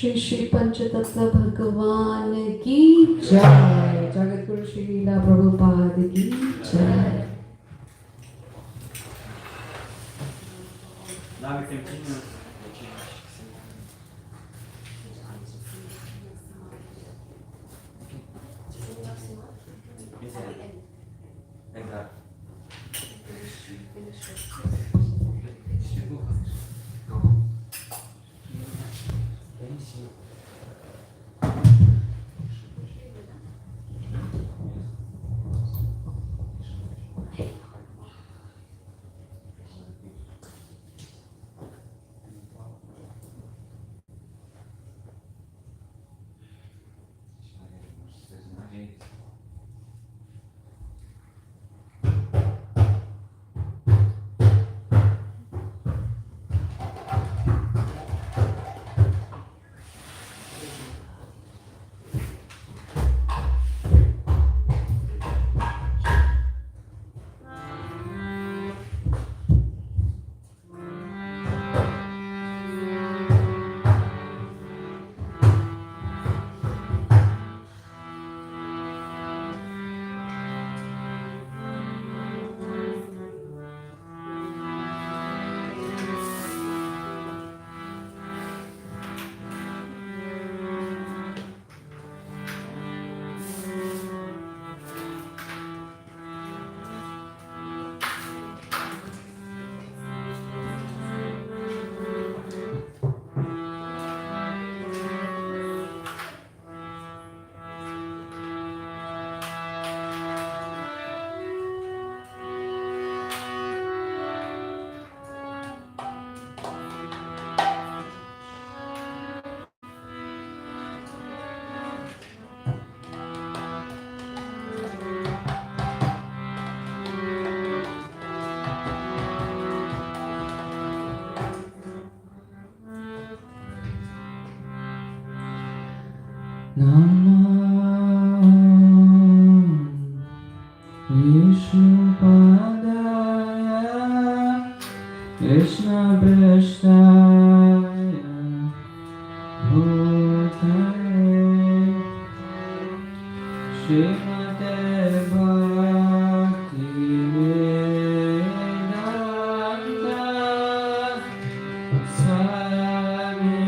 Shri Shri पंचतत्व भगवान की जय। जगत गुरु श्रीला प्रभुपाद की जय। Now we continue. Exactly. Krishna Prasthaya Bhutale Srimate Bhakti Vedanta Swami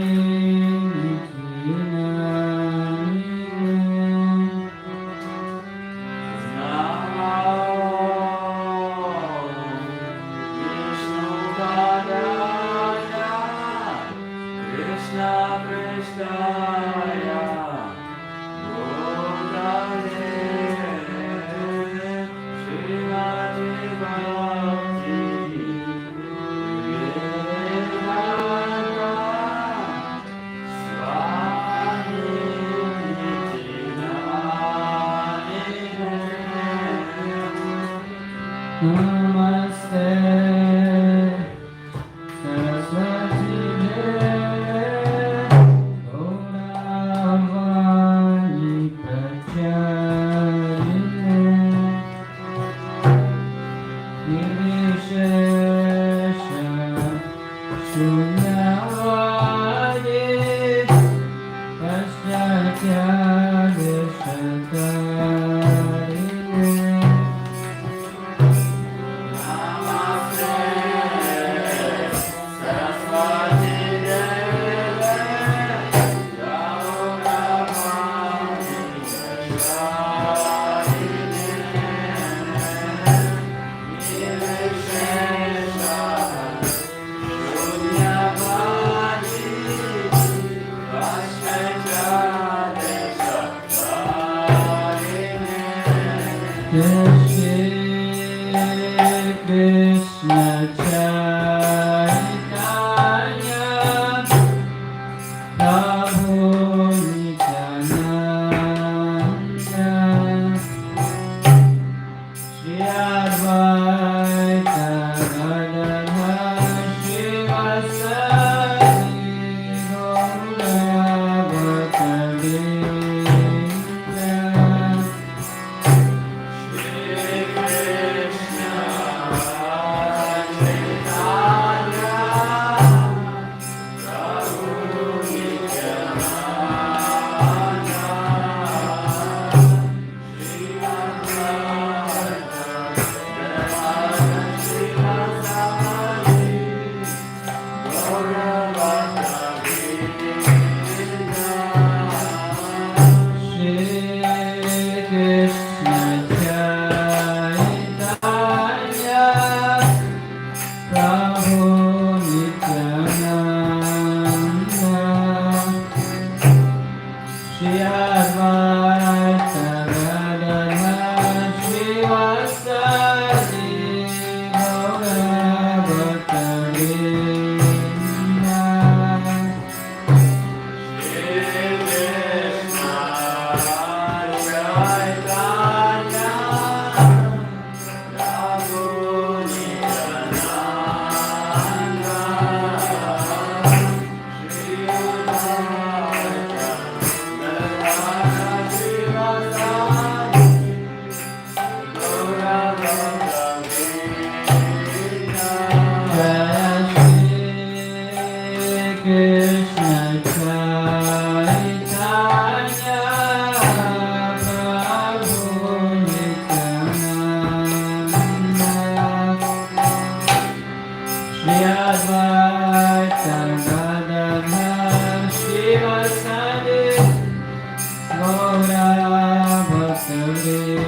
Namaste Saraswati Deve Gauravani Pracharine Nirvishesha Shunyavadi Paschatyagashakarine Krishna Chaitanya Prabhu Nityananda Shri Advaita Gadadhar Srivasadi Gauravatarindra Shri Krishna Advaita Gadadha Shiva Sadi Gaura Bhaktavinda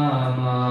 Rama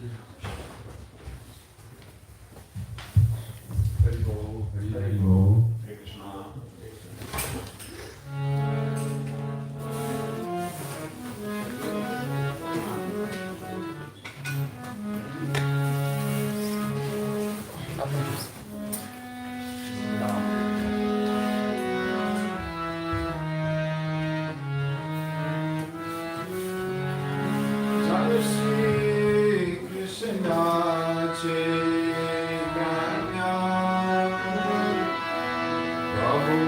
Hare Krishna. Jai Shri Krishna Chaitanya Prabhu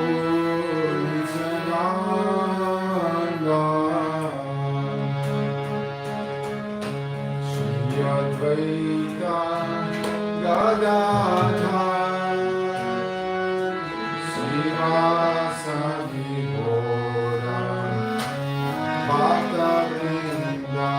Nityananda Shri Advaita Gadadhar Srivasadi Gaura Bhaktavrinda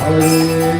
Krishna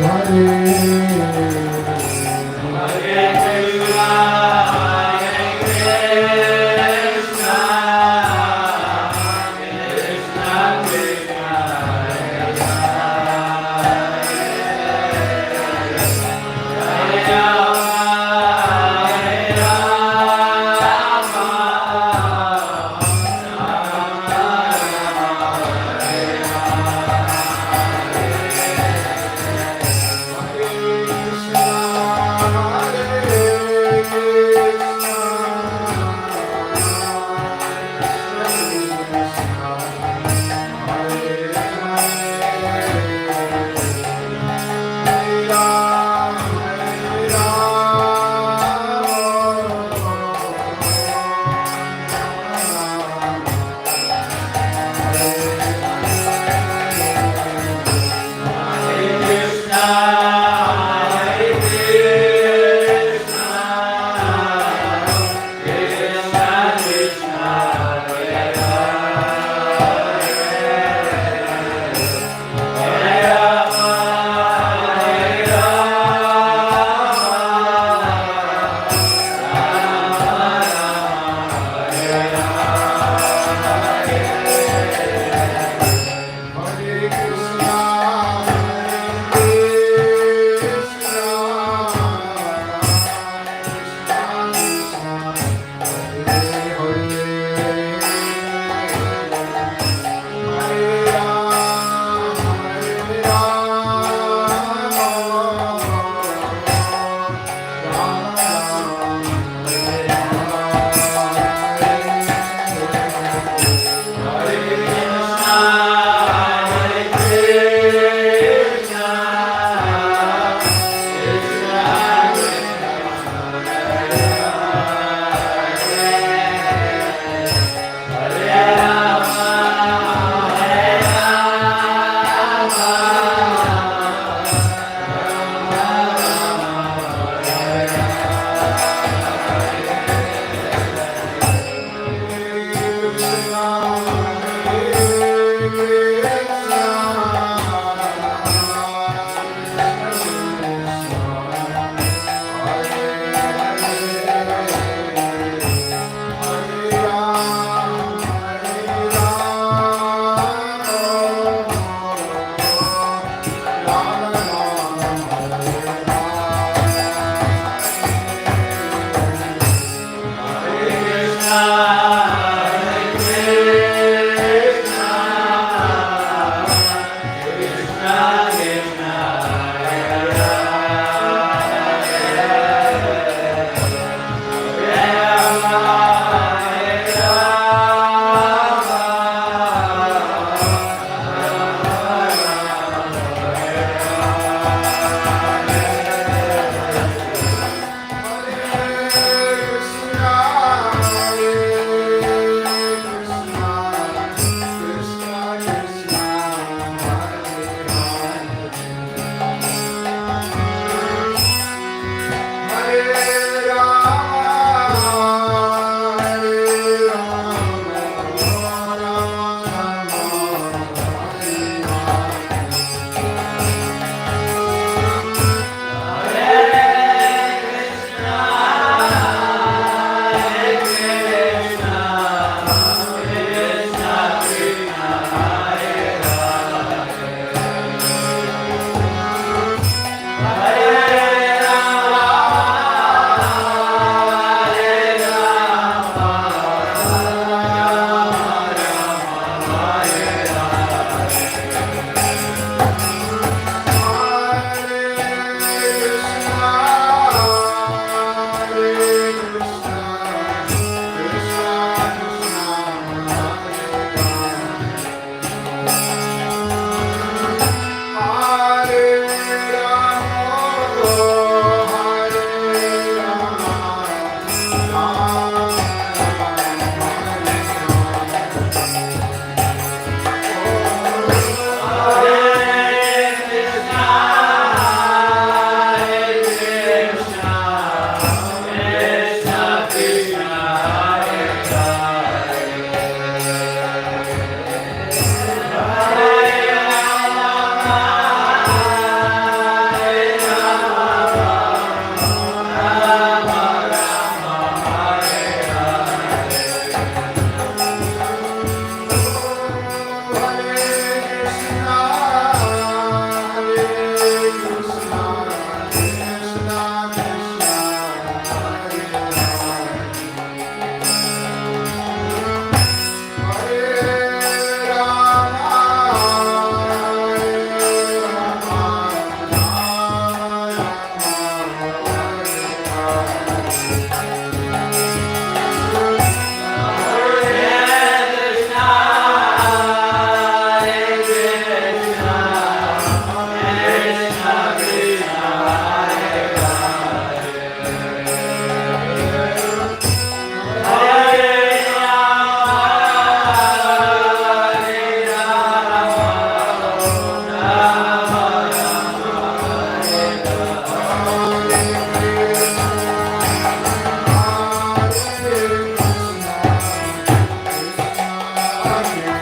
Hare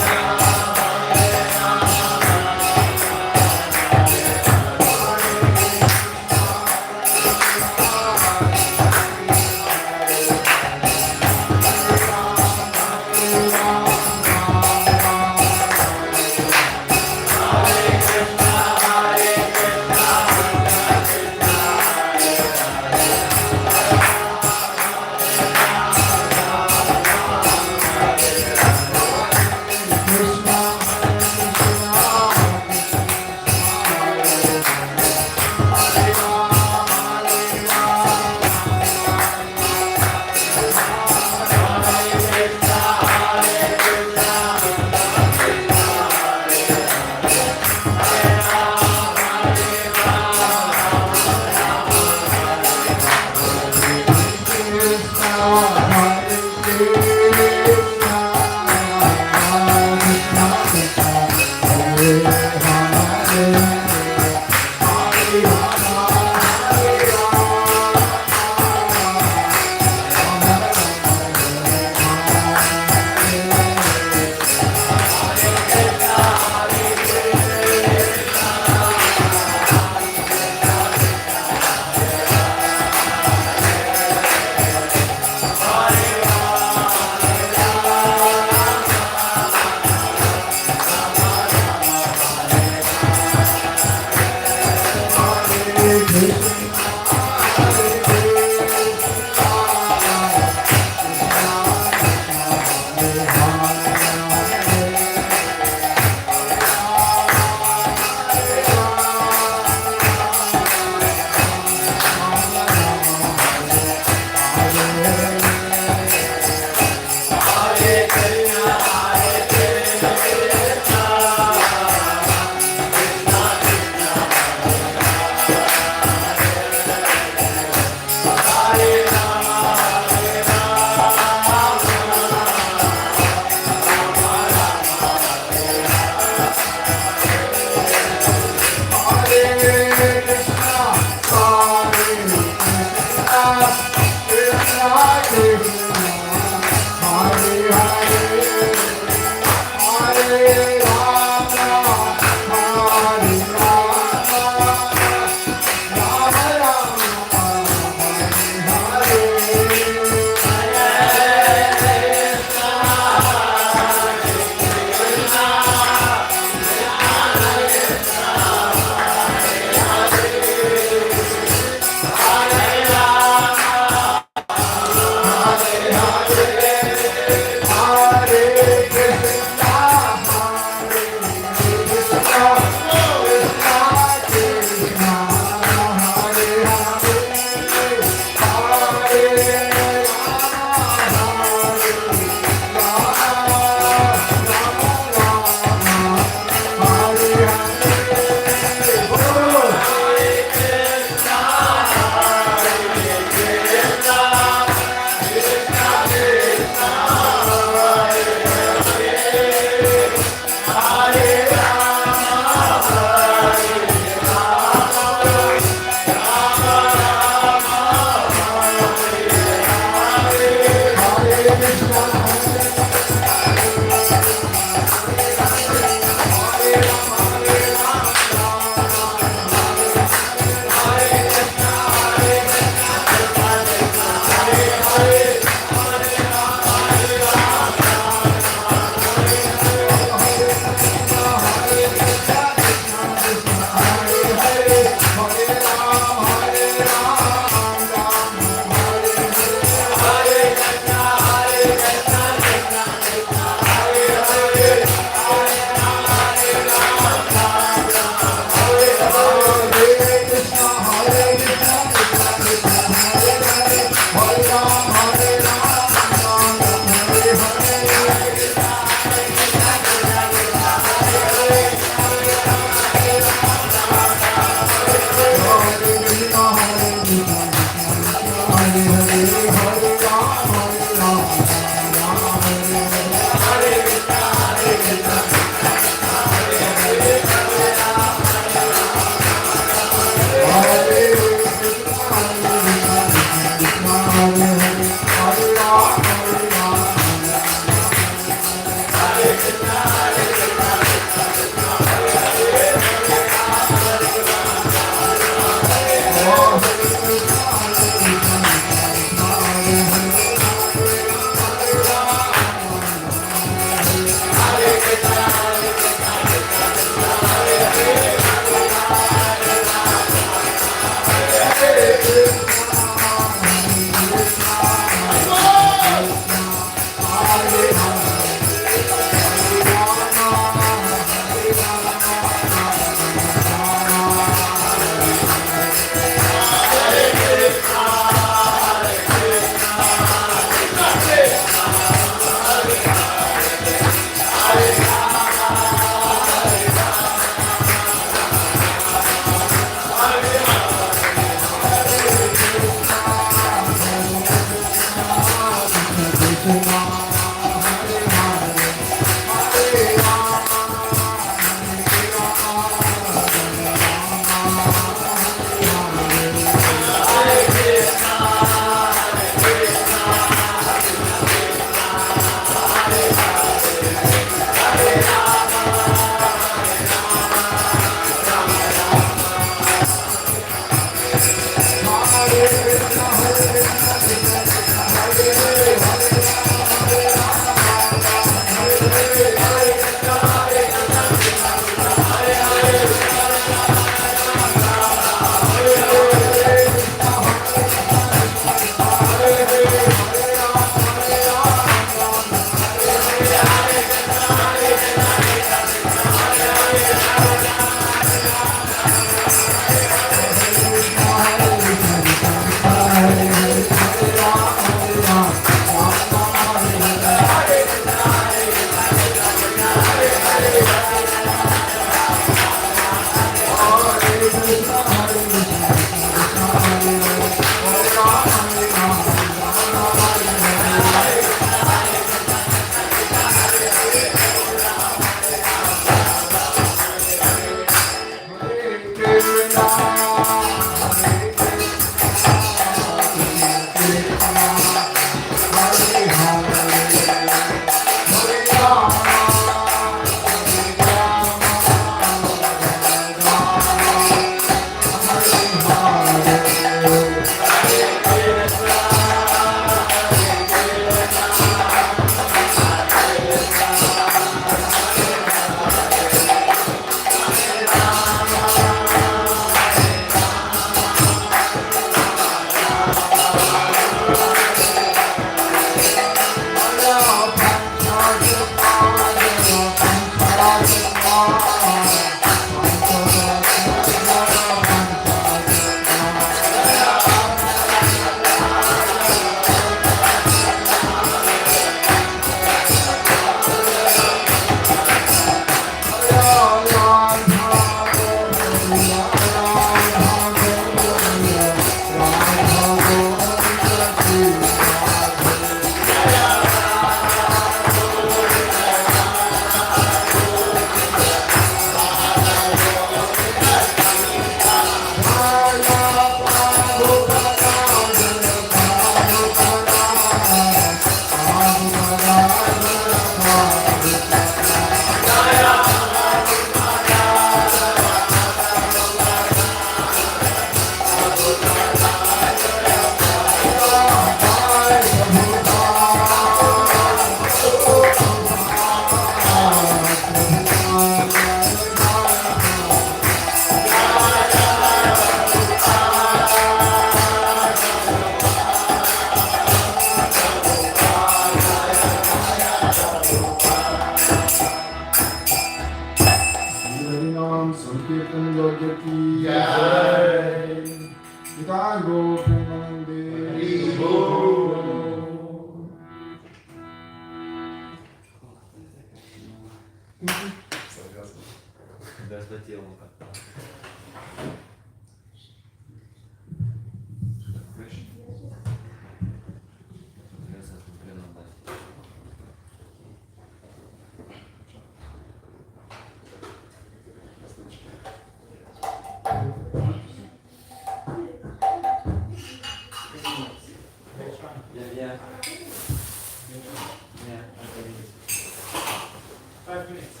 5 minutes.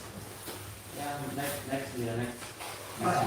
Yeah, next, next.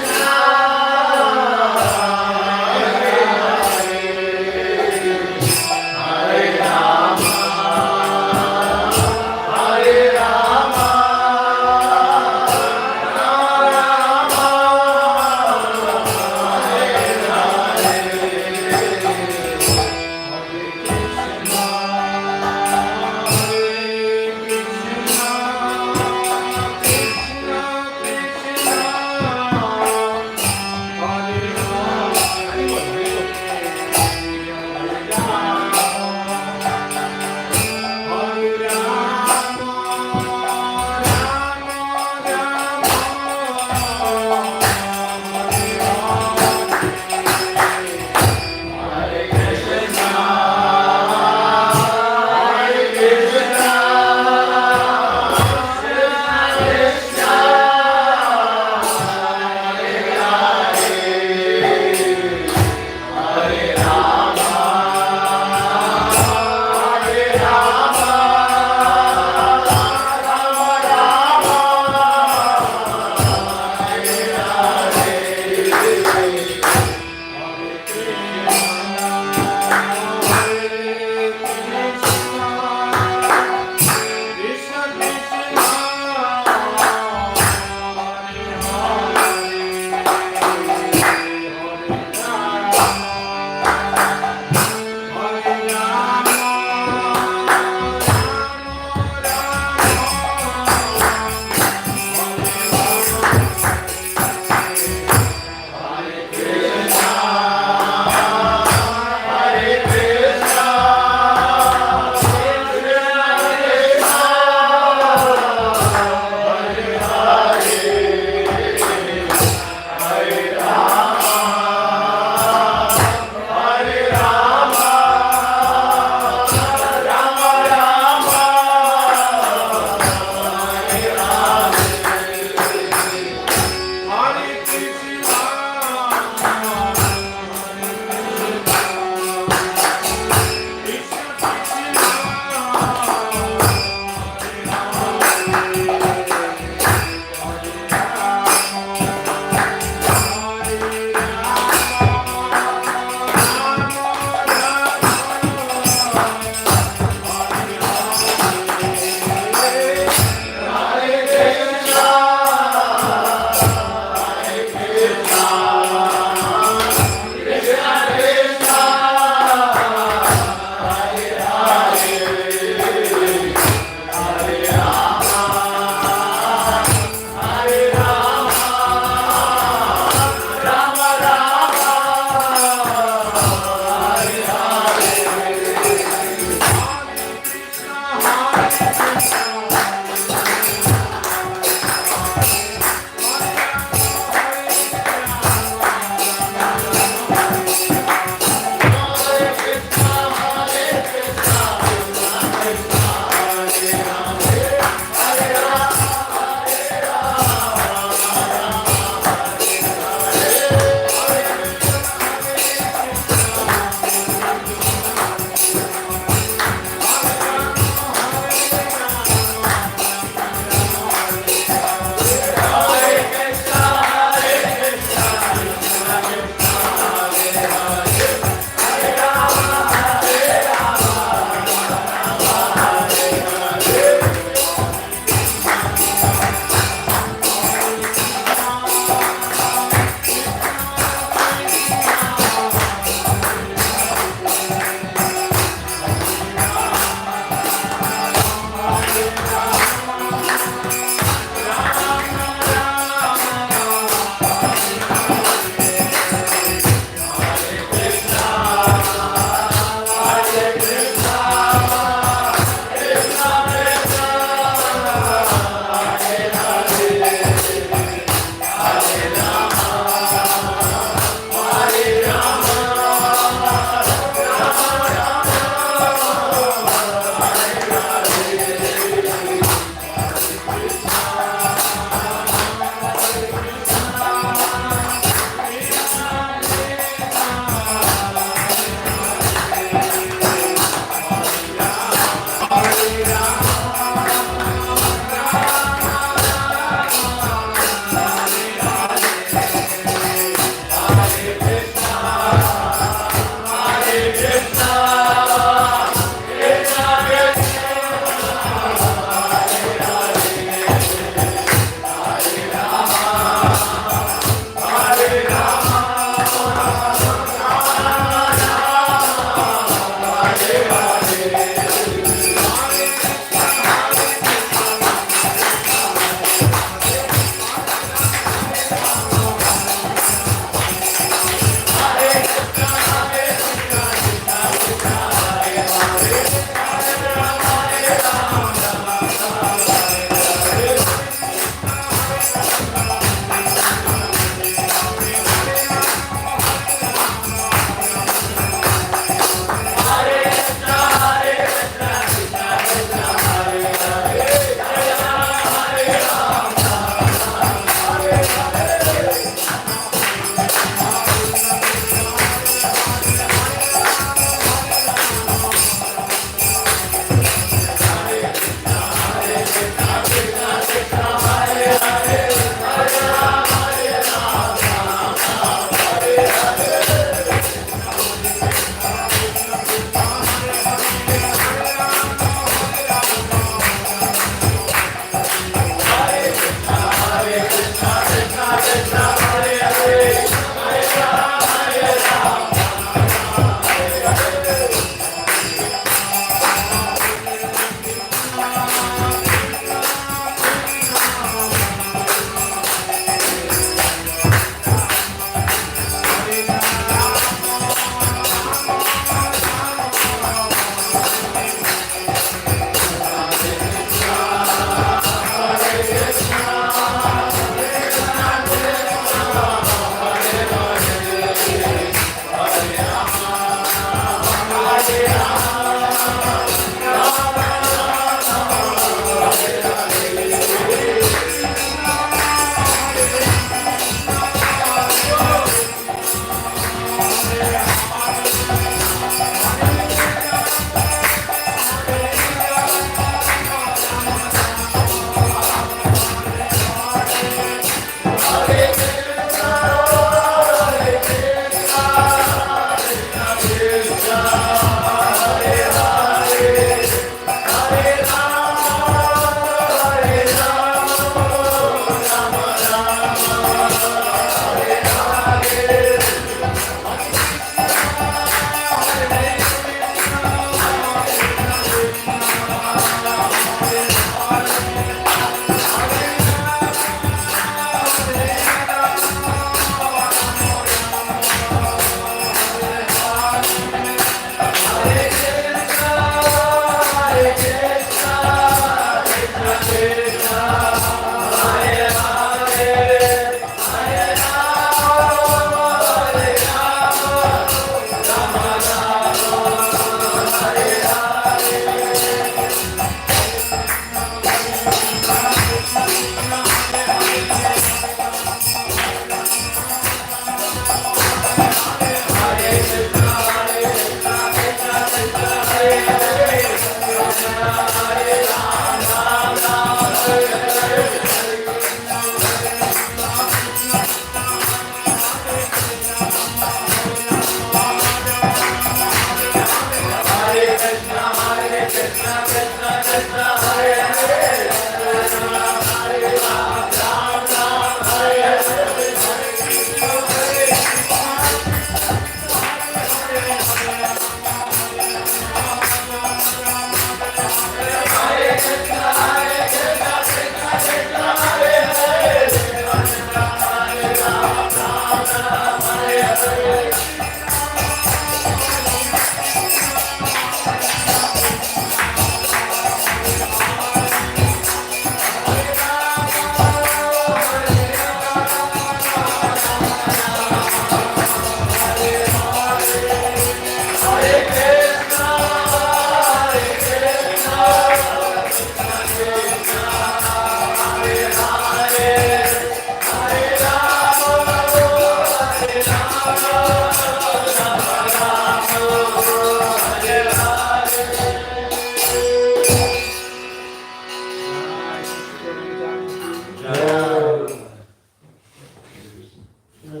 I'm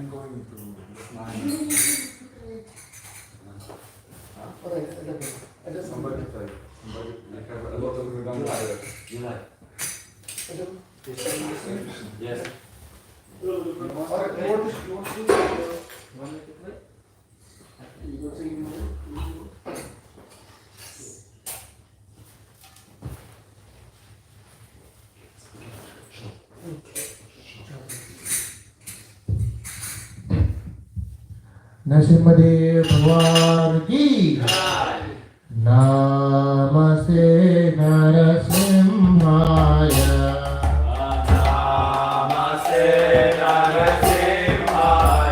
going to somebody try. Somebody like a lot of you like. Yes. Narasimhadeva भगवान की नमस्ते नरसिम्हाय नमस्ते नरसिंहाय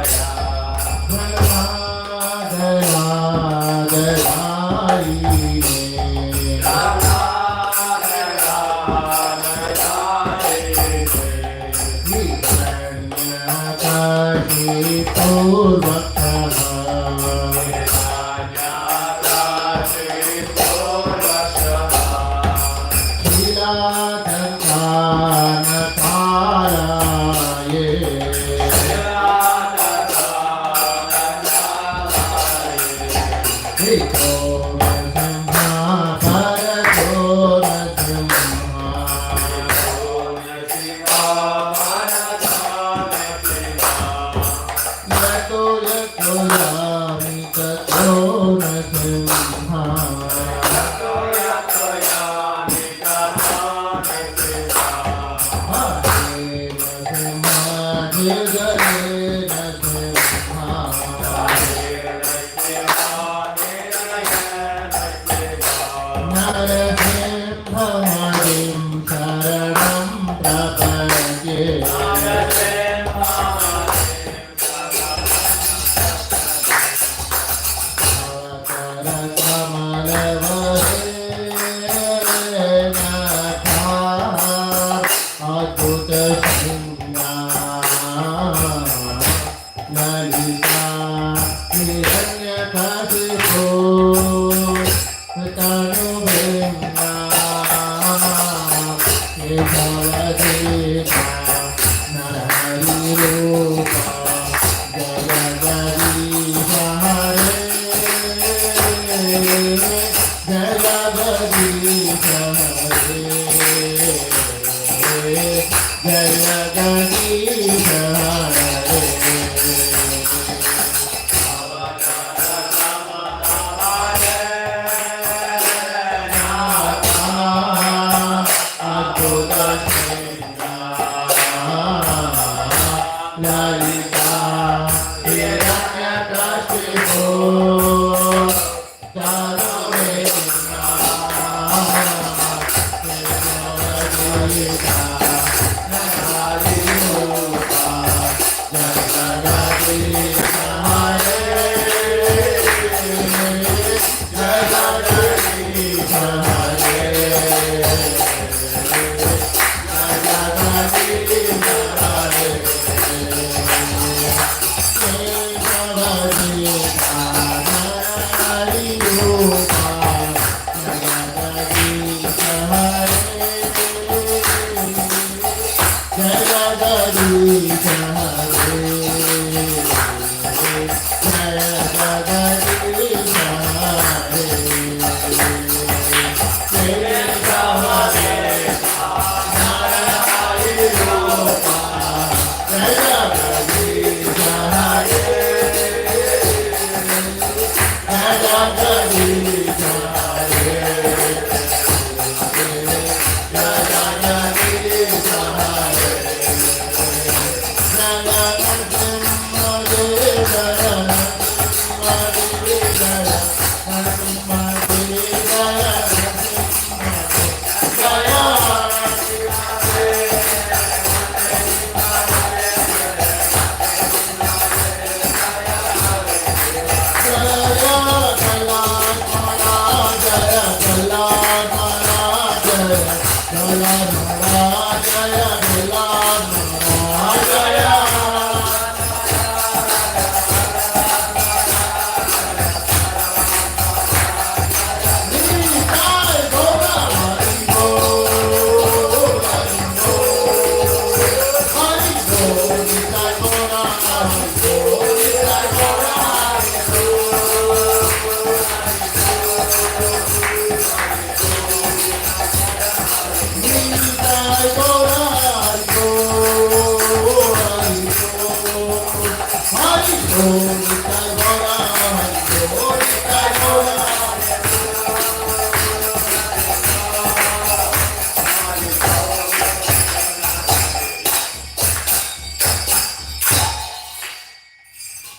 Hari Om Nitai Gora Hari Om Nitai Gora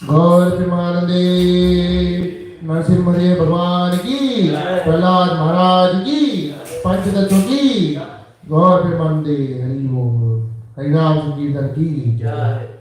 गौर प्रेमानंदे नरसिम्हदेव भगवान की प्रहलाद महाराज की पंचतत्व की गौर प्रेमानंदे हरि ओम हरिनाम संकीर्तन की जय।